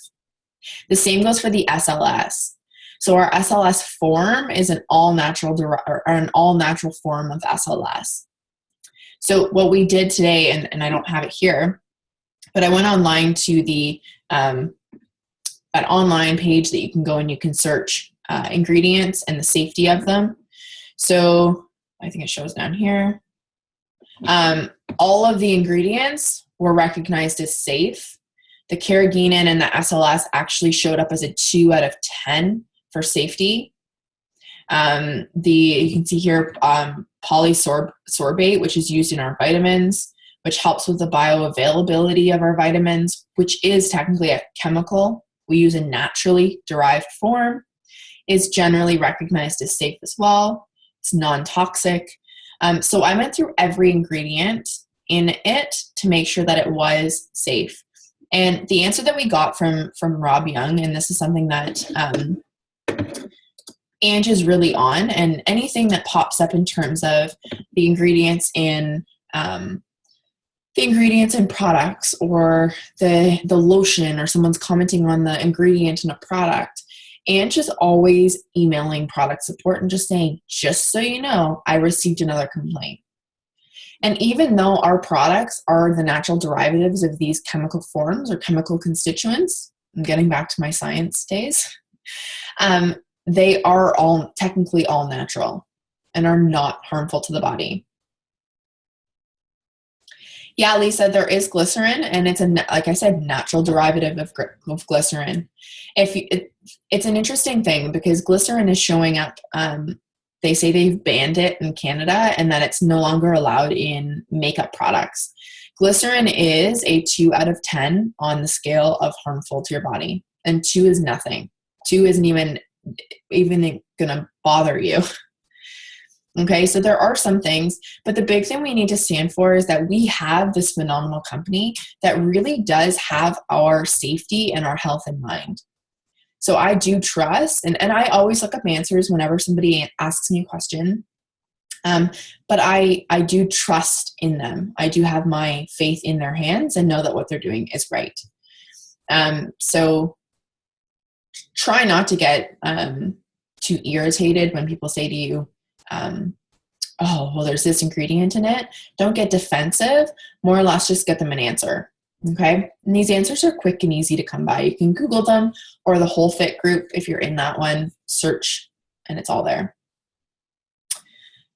The same goes for the SLS. So our SLS form is an all-natural form of SLS. So what we did today, and I don't have it here, but I went online to the an online page that you can go and you can search ingredients and the safety of them. So I think it shows down here. All of the ingredients were recognized as safe. The carrageenan and the SLS actually showed up as a 2 out of 10 for safety. You can see here polysorbate, which is used in our vitamins, which helps with the bioavailability of our vitamins, which is technically a chemical. We use a naturally derived form, is generally recognized as safe as well. It's non-toxic. So I went through every ingredient in it to make sure that it was safe. And the answer that we got from Rob Young, and this is something that Ange is really on, and anything that pops up in terms of the ingredients in products, or the lotion, or someone's commenting on the ingredient in a product, Ange is always emailing product support and just saying, just so you know, I received another complaint. And even though our products are the natural derivatives of these chemical forms or chemical constituents, I'm getting back to my science days, they are all technically all natural and are not harmful to the body. Yeah, Lisa, there is glycerin, and it's like I said, natural derivative of glycerin. It's an interesting thing because glycerin is showing up. They say they've banned it in Canada and that it's no longer allowed in makeup products. Glycerin is a 2 out of 10 on the scale of harmful to your body, and 2 is nothing. 2 isn't even gonna bother you. Okay, so there are some things, but the big thing we need to stand for is that we have this phenomenal company that really does have our safety and our health in mind. So I do trust, and I always look up answers whenever somebody asks me a question, but I do trust in them. I do have my faith in their hands and know that what they're doing is right. So try not to get too irritated when people say to you, oh, well, there's this ingredient in it. Don't get defensive. More or less just get them an answer. Okay. And these answers are quick and easy to come by. You can Google them, or the Whole Fit group. If you're in that one, search and it's all there.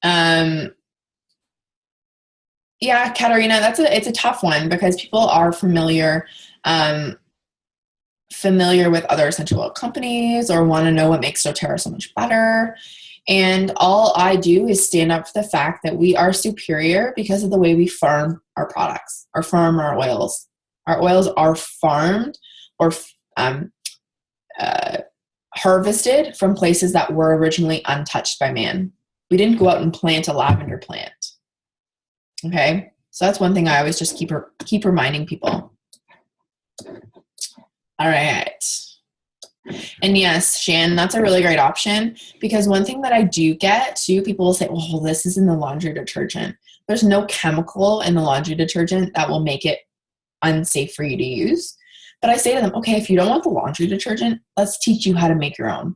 Yeah, Katarina, it's a tough one because people are familiar with other essential oil companies or want to know what makes doTERRA so much better. And all I do is stand up for the fact that we are superior because of the way we farm our products, or farm our oils. Our oils are farmed or harvested from places that were originally untouched by man. We didn't go out and plant a lavender plant. Okay, so that's one thing I always just keep reminding people. All right. And yes, Shan, that's a really great option, because one thing that I do get too, people will say, well, this is in the laundry detergent. There's no chemical in the laundry detergent that will make it unsafe for you to use. But I say to them, okay, if you don't want the laundry detergent, let's teach you how to make your own.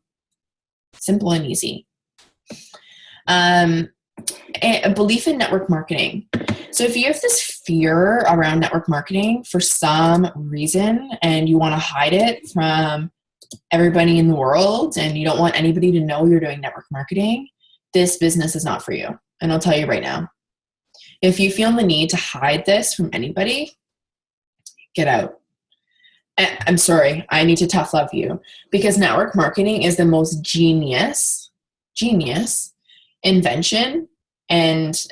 Simple and easy. A belief in network marketing. So if you have this fear around network marketing for some reason and you want to hide it from everybody in the world and you don't want anybody to know you're doing network marketing, this business is not for you. And I'll tell you right now, if you feel the need to hide this from anybody, get out. I'm sorry, I need to tough love you, because network marketing is the most genius invention and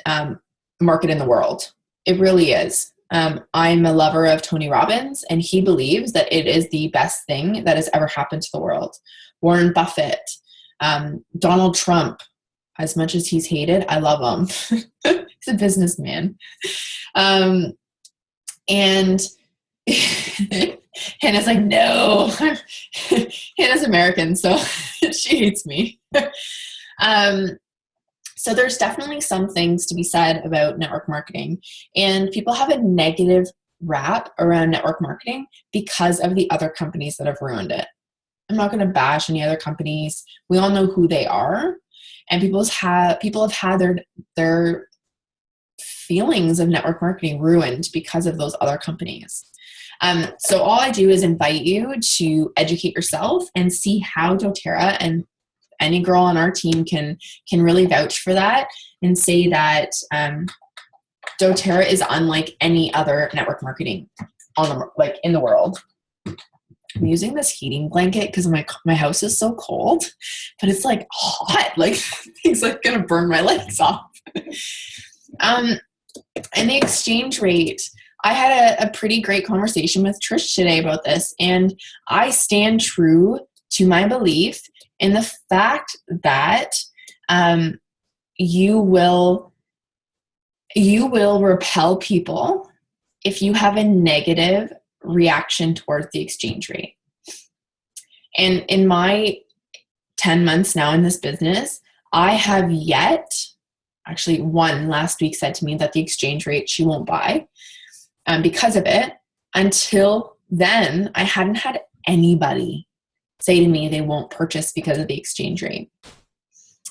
market in the world. It really is. I'm a lover of Tony Robbins, and he believes that it is the best thing that has ever happened to the world. Warren Buffett, Donald Trump, as much as he's hated, I love him. He's a businessman. And Hannah's like, no. Hannah's American, so she hates me. So there's definitely some things to be said about network marketing, and people have a negative rap around network marketing because of the other companies that have ruined it. I'm not going to bash any other companies. We all know who they are, and people have had their feelings of network marketing ruined because of those other companies. So all I do is invite you to educate yourself and see how doTERRA, and any girl on our team can really vouch for that and say that doTERRA is unlike any other network marketing in the world. I'm using this heating blanket because my house is so cold, but it's like hot. Like it's like gonna burn my legs off. And the exchange rate, I had a pretty great conversation with Trish today about this, and I stand true to my belief in the fact that you will repel people if you have a negative reaction towards the exchange rate. And in my 10 months now in this business, I have yet, actually one last week said to me that the exchange rate she won't buy because of it. Until then, I hadn't had anybody say to me they won't purchase because of the exchange rate.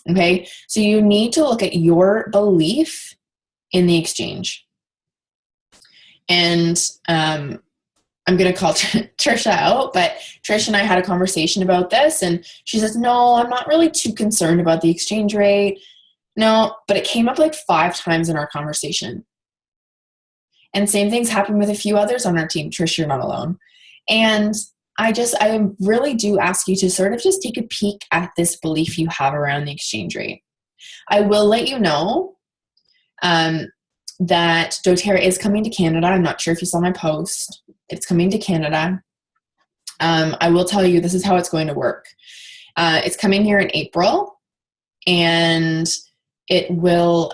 Okay, so you need to look at your belief in the exchange. And I'm going to call Trisha out, but Trish and I had a conversation about this, and she says, no, I'm not really too concerned about the exchange rate. No, but it came up like 5 times in our conversation. And same things happened with a few others on our team. Trish, you're not alone. And I really do ask you to sort of just take a peek at this belief you have around the exchange rate. I will let you know that doTERRA is coming to Canada. I'm not sure if you saw my post. It's coming to Canada. I will tell you, this is how it's going to work. It's coming here in April, and it will,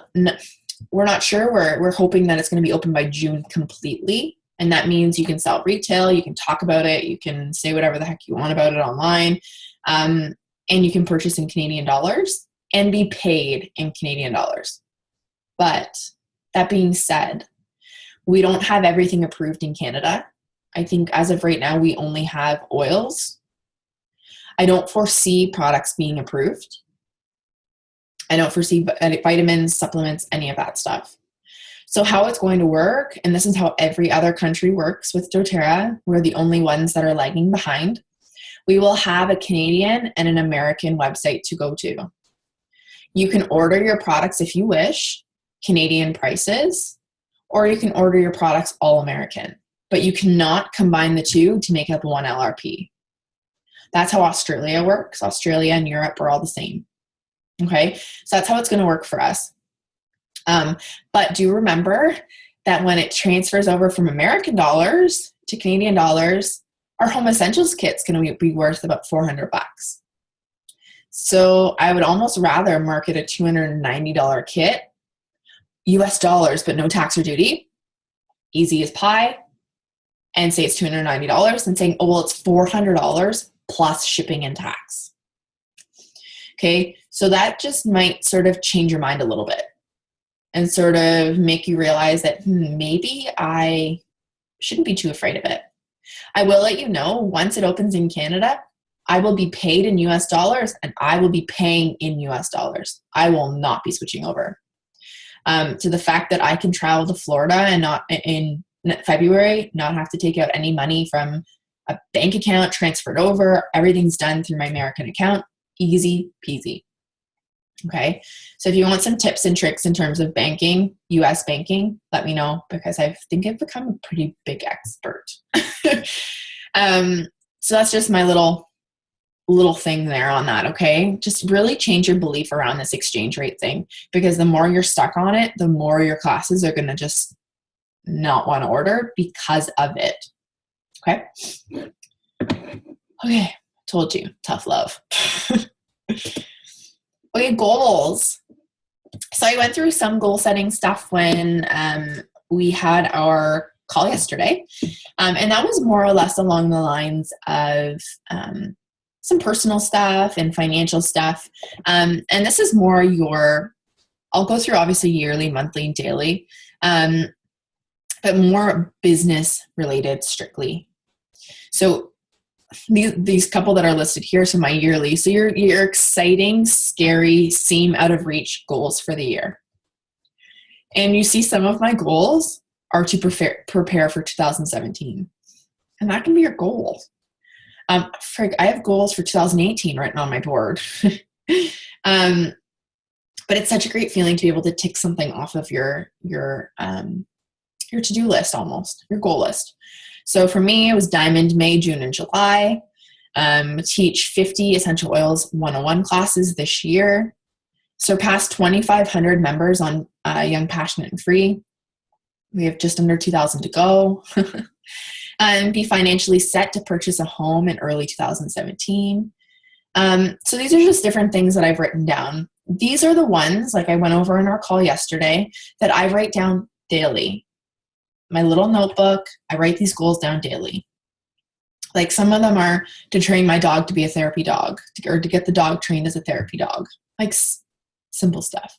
we're not sure. We're hoping that it's going to be open by June completely. And that means you can sell retail, you can talk about it, you can say whatever the heck you want about it online, and you can purchase in Canadian dollars and be paid in Canadian dollars. But that being said, we don't have everything approved in Canada. I think as of right now, we only have oils. I don't foresee products being approved. I don't foresee vitamins, supplements, any of that stuff. So how it's going to work, and this is how every other country works with doTERRA, we're the only ones that are lagging behind. We will have a Canadian and an American website to go to. You can order your products if you wish, Canadian prices, or you can order your products all American, but you cannot combine the two to make up one LRP. That's how Australia works. Australia and Europe are all the same. Okay, so that's how it's going to work for us. But do remember that when it transfers over from American dollars to Canadian dollars, our home essentials kit's going to be worth about $400. So I would almost rather market a $290 kit, US dollars, but no tax or duty, easy as pie, and say it's $290 than saying, oh, well, it's $400 plus shipping and tax. Okay, so that just might sort of change your mind a little bit and sort of make you realize that maybe I shouldn't be too afraid of it. I will let you know, once it opens in Canada, I will be paid in US dollars and I will be paying in US dollars. I will not be switching over. To the fact that I can travel to Florida and not in February, not have to take out any money from a bank account transferred over. Everything's done through my American account. Easy peasy. Okay. So if you want some tips and tricks in terms of banking, US banking, let me know, because I think I've become a pretty big expert. So that's just my little thing there on that. Okay. Just really change your belief around this exchange rate thing, because the more you're stuck on it, the more your classes are going to just not want to order because of it. Okay. Okay. Told you, tough love. Okay. Goals. So I went through some goal setting stuff when we had our call yesterday. And that was more or less along the lines of some personal stuff and financial stuff. And this is more I'll go through obviously yearly, monthly, and daily, but more business related strictly. So these couple that are listed here, so my yearly, so your exciting, scary, seem out of reach goals for the year. And you see some of my goals are to prepare for 2017. And that can be your goal. I have goals for 2018 written on my board. But it's such a great feeling to be able to tick something off of your to-do list, almost, your goal list. So for me, it was Diamond, May, June, and July. Teach 50 Essential Oils 101 classes this year. Surpass 2,500 members on Young, Passionate, and Free. We have just under 2,000 to go. And be financially set to purchase a home in early 2017. So these are just different things that I've written down. These are the ones, like I went over in our call yesterday, that I write down daily. My little notebook, I write these goals down daily. Like some of them are to train my dog to be a therapy dog, or to get the dog trained as a therapy dog. Like simple stuff.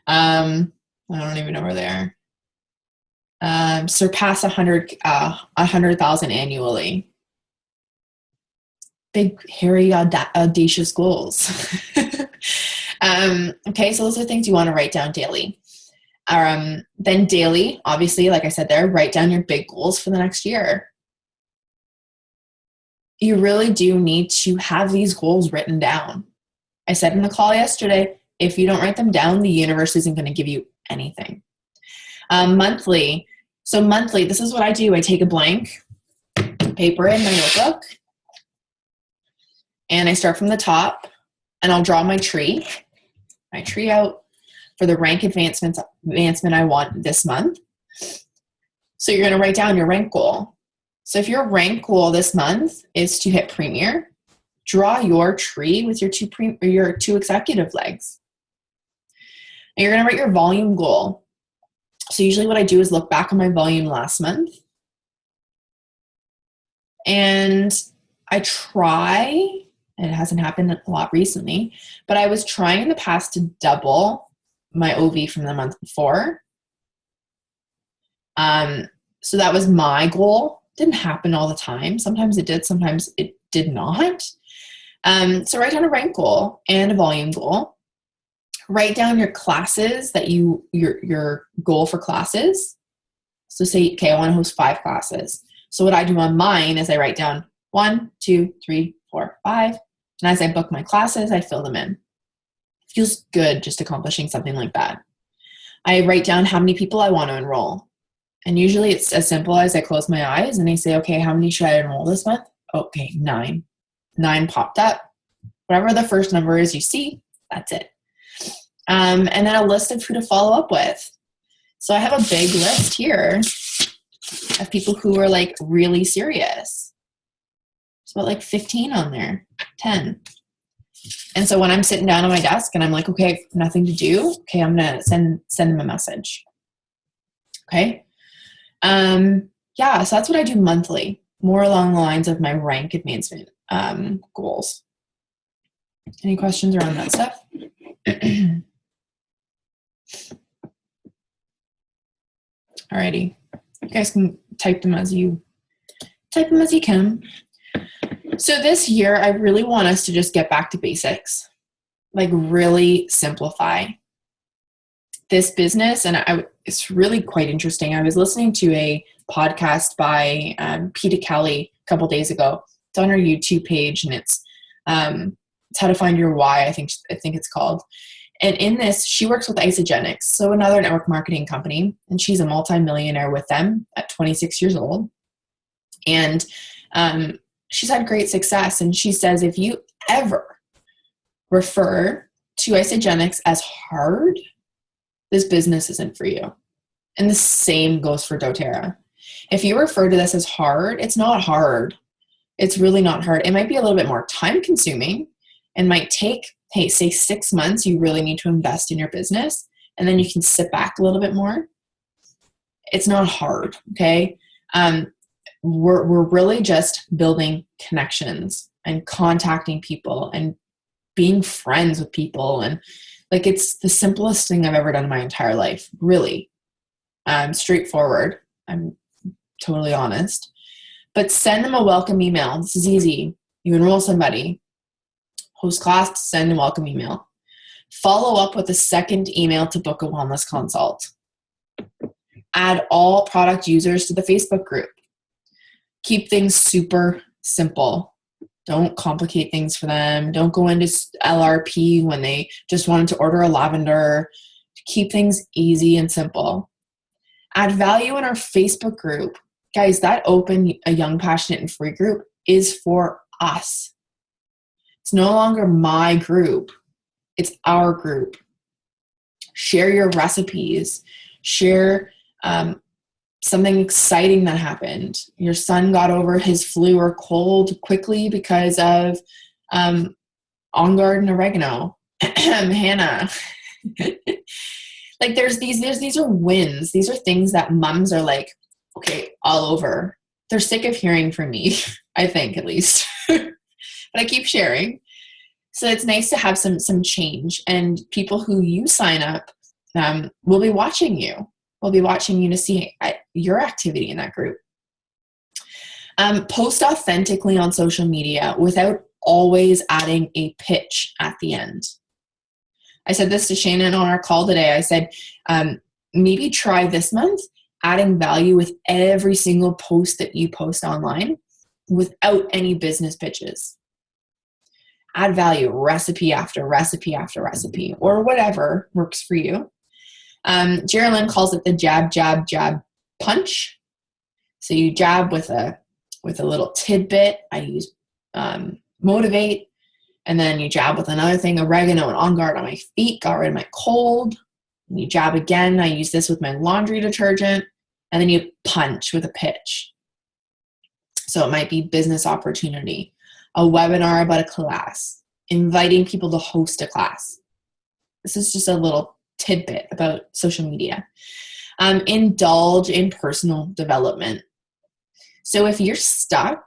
I don't even know where they are. Surpass 100,000 annually. Big, hairy, audacious goals. Okay, so those are things you want to write down daily. Then daily, obviously, like I said there, write down your big goals for the next year. You really do need to have these goals written down. I said in the call yesterday, if you don't write them down, the universe isn't going to give you anything. Monthly. So monthly, this is what I do. I take a blank paper in my notebook, and I start from the top, and I'll draw my tree out for the rank advancement I want this month. So you're going to write down your rank goal. So if your rank goal this month is to hit premier, draw your tree with your two executive legs. And you're going to write your volume goal. So usually what I do is look back on my volume last month. And I try, and it hasn't happened a lot recently, but I was trying in the past to double my OV from the month before. So that was my goal. Didn't happen all the time. Sometimes it did, sometimes it did not. So write down a rank goal and a volume goal. Write down your classes that your goal for classes. So say, okay, I want to host 5 classes. So what I do on mine is I write down 1, 2, 3, 4, 5. And as I book my classes, I fill them in. It feels good just accomplishing something like that. I write down how many people I want to enroll. And usually it's as simple as I close my eyes and I say, okay, how many should I enroll this month? Okay, 9. 9 popped up. Whatever the first number is you see, that's it. And then a list of who to follow up with. So I have a big list here of people who are like really serious. It's about like 15 on there, 10. And so when I'm sitting down at my desk and I'm like, okay, nothing to do. Okay, I'm going to send them a message. Okay. Yeah, so that's what I do monthly, more along the lines of my rank advancement goals. Any questions around that stuff? Alrighty. You guys can type them as you can. So this year, I really want us to just get back to basics, like really simplify this business. And it's really quite interesting. I was listening to a podcast by Peter Kelly couple days ago. It's on her YouTube page, and it's how to find your why, I think it's called. And in this, she works with Isogenics, so another network marketing company, and she's a multimillionaire with them at 26 years old. And she's had great success. And she says, if you ever refer to Isogenics as hard, this business isn't for you. And the same goes for doTERRA. If you refer to this as hard, it's not hard. It's really not hard. It might be a little bit more time consuming and might take, say 6 months, you really need to invest in your business, and then you can sit back a little bit more. It's not hard, okay? We're really just building connections and contacting people and being friends with people. And like, it's the simplest thing I've ever done in my entire life, really. Straightforward. I'm totally honest. But send them a welcome email. This is easy. You enroll somebody, host class, send a welcome email. Follow up with a second email to book a wellness consult. Add all product users to the Facebook group. Keep things super simple. Don't complicate things for them. Don't go into LRP when they just wanted to order a lavender. Keep things easy and simple. Add value in our Facebook group. Guys, that open, a young, passionate, and free group is for us. It's no longer my group. It's our group. Share your recipes. Share something exciting that happened. Your son got over his flu or cold quickly because of On Guard and oregano. Hannah. Like these are wins. These are things that moms are like, okay, all over. They're sick of hearing from me, I think, at least. But I keep sharing. So it's nice to have some change. And people who you sign up will be watching you. Will be watching you to see your activity in that group. Post authentically on social media without always adding a pitch at the end. I said this to Shannon on our call today. I said, maybe try this month adding value with every single post that you post online without any business pitches. Add value, recipe after recipe after recipe, or whatever works for you. Geraldine calls it the jab, jab, jab punch. So you jab with a little tidbit. I use motivate. And then you jab with another thing, oregano and On Guard on my feet, got rid of my cold. And you jab again. I use this with my laundry detergent. And then you punch with a pitch. So it might be business opportunity, a webinar about a class, inviting people to host a class. This is just a little tidbit about social media. Indulge in personal development. So if you're stuck,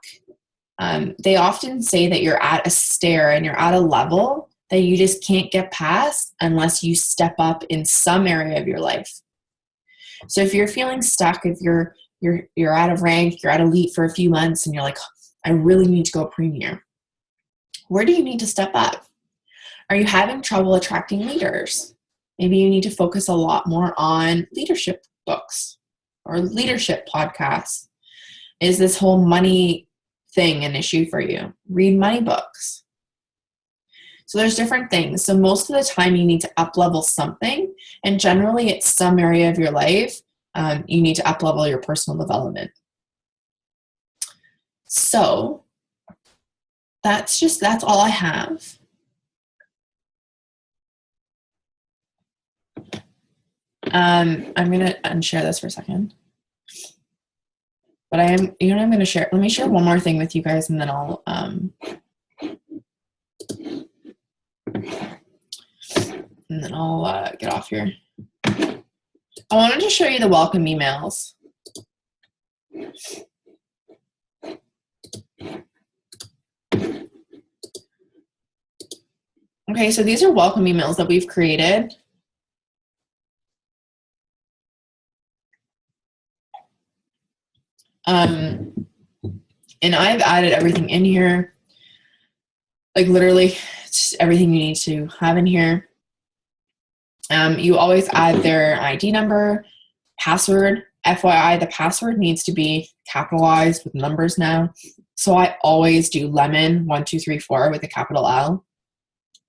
they often say that you're at a stair and you're at a level that you just can't get past unless you step up in some area of your life. So if you're feeling stuck, if you're out of rank, you're at elite for a few months and you're like, I really need to go premier. Where do you need to step up? Are you having trouble attracting leaders? Maybe you need to focus a lot more on leadership books or leadership podcasts. Is this whole money thing an issue for you? Read money books. So there's different things. So most of the time you need to up-level something, and generally it's some area of your life you need to up-level your personal development. So that's all I have. I'm going to unshare this for a second. But I'm going to share, let me share one more thing with you guys, and then I'll, get off here. I wanted to show you the welcome emails. Okay, so these are welcome emails that we've created. And I've added everything in here, like literally just everything you need to have in here. You always add their ID number, password. FYI, the password needs to be capitalized with numbers now. So I always do lemon 1, 2, 3, 4 with a capital L.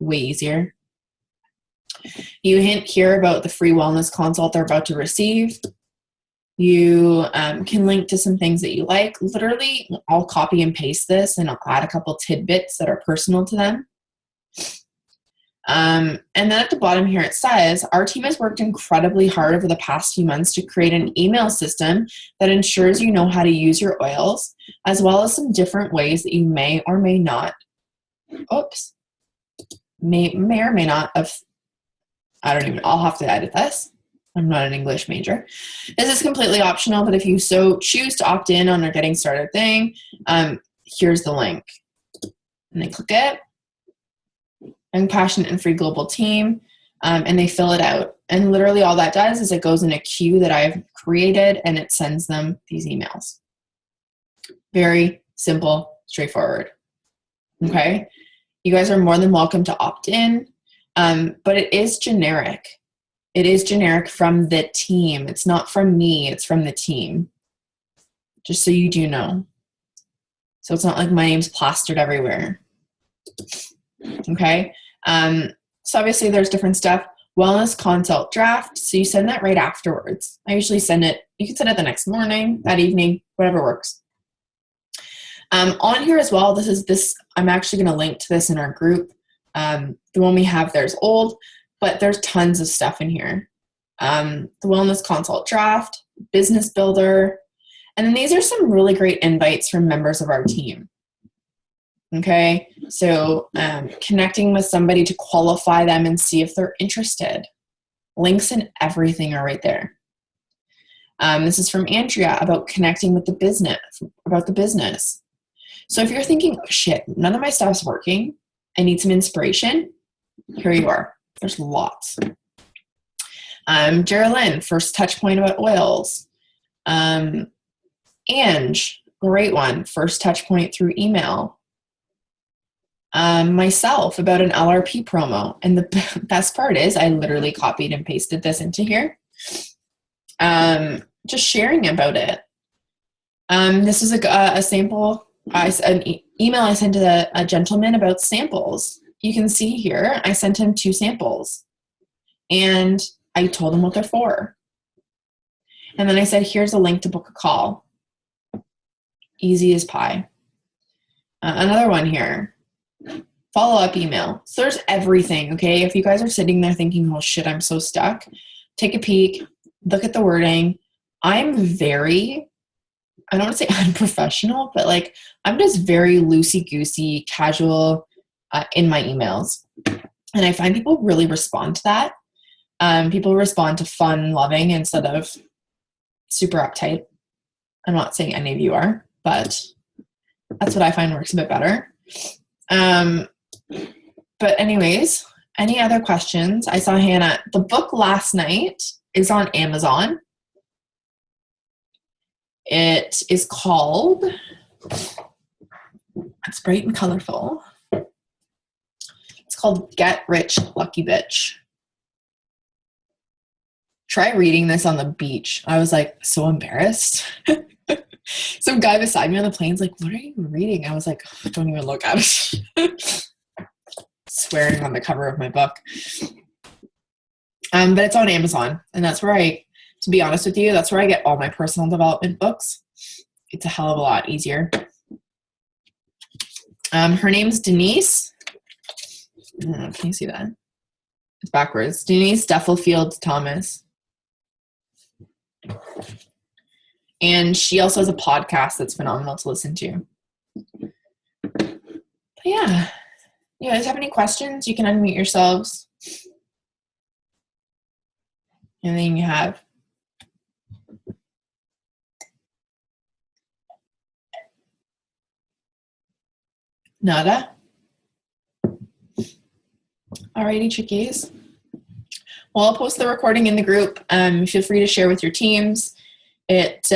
Way easier. You hint here about the free wellness consult they're about to receive. You can link to some things that you like. Literally, I'll copy and paste this and I'll add a couple tidbits that are personal to them. And then at the bottom here, it says, our team has worked incredibly hard over the past few months to create an email system that ensures you know how to use your oils, as well as some different ways that you may or may not, may or may not have, I'll have to edit this. I'm not an English major. This is completely optional, but if you so choose to opt in on our getting started thing, here's the link. And they click it. Young, passionate, and free global team, and they fill it out. And literally all that does is it goes in a queue that I've created and it sends them these emails. Very simple, straightforward. Okay? You guys are more than welcome to opt in, but it is generic. It is generic from the team. It's not from me, it's from the team. Just so you do know. So it's not like my name's plastered everywhere. Okay. So obviously there's different stuff. Wellness consult draft. So you send that right afterwards. I usually send it, you can send it the next morning, that evening, whatever works. On here as well, I'm actually going to link to this in our group. The one we have there is old, but there's tons of stuff in here. The wellness consult draft, business builder, and then these are some really great invites from members of our team. Okay, so connecting with somebody to qualify them and see if they're interested. Links and everything are right there. This is from Andrea about connecting with the business. So if you're thinking, oh, shit, none of my stuff's working, I need some inspiration, here you are. There's lots. Geraldine, first touch point about oils. Ange, great one, first touch point through email. Myself about an LRP promo. And the best part is I literally copied and pasted this into here. Just sharing about it. This is a sample, an email I sent to a gentleman about samples. You can see here, I sent him 2 samples and I told him what they're for. And then I said, here's a link to book a call. Easy as pie. Another one here. Follow-up email. So there's everything, okay? If you guys are sitting there thinking, oh shit, I'm so stuck, take a peek, look at the wording. I'm very, I don't want to say unprofessional, but like I'm just very loosey-goosey, casual in my emails. And I find people really respond to that. People respond to fun, loving instead of super uptight. I'm not saying any of you are, but that's what I find works a bit better. But anyways, any other questions? I saw Hannah. The book Last Night is on Amazon. It is called, it's bright and colorful. It's called Get Rich Lucky Bitch. Try reading this on the beach. I was like so embarrassed. Some guy beside me on the plane's like, what are you reading? I was like, oh, don't even look at it. Swearing on the cover of my book. But it's on Amazon. And that's where to be honest with you, that's where I get all my personal development books. It's a hell of a lot easier. Her name's Denise. I don't know, can you see that? It's backwards. Denise Duffelfield Thomas. And she also has a podcast that's phenomenal to listen to. But yeah. You guys have any questions? You can unmute yourselves. Anything you have? Nada? Alrighty, chickies. Well, I'll post the recording in the group. Feel free to share with your teams. It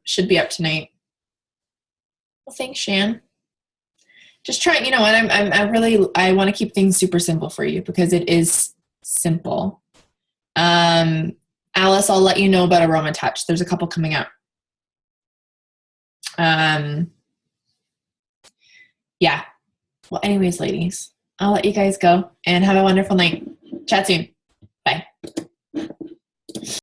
should be up tonight. Well, thanks, Shan. Just try, you know what, I want to keep things super simple for you because it is simple. Alice, I'll let you know about Aroma Touch. There's a couple coming up. Yeah. Well, anyways, ladies, I'll let you guys go and have a wonderful night. Chat soon. Bye.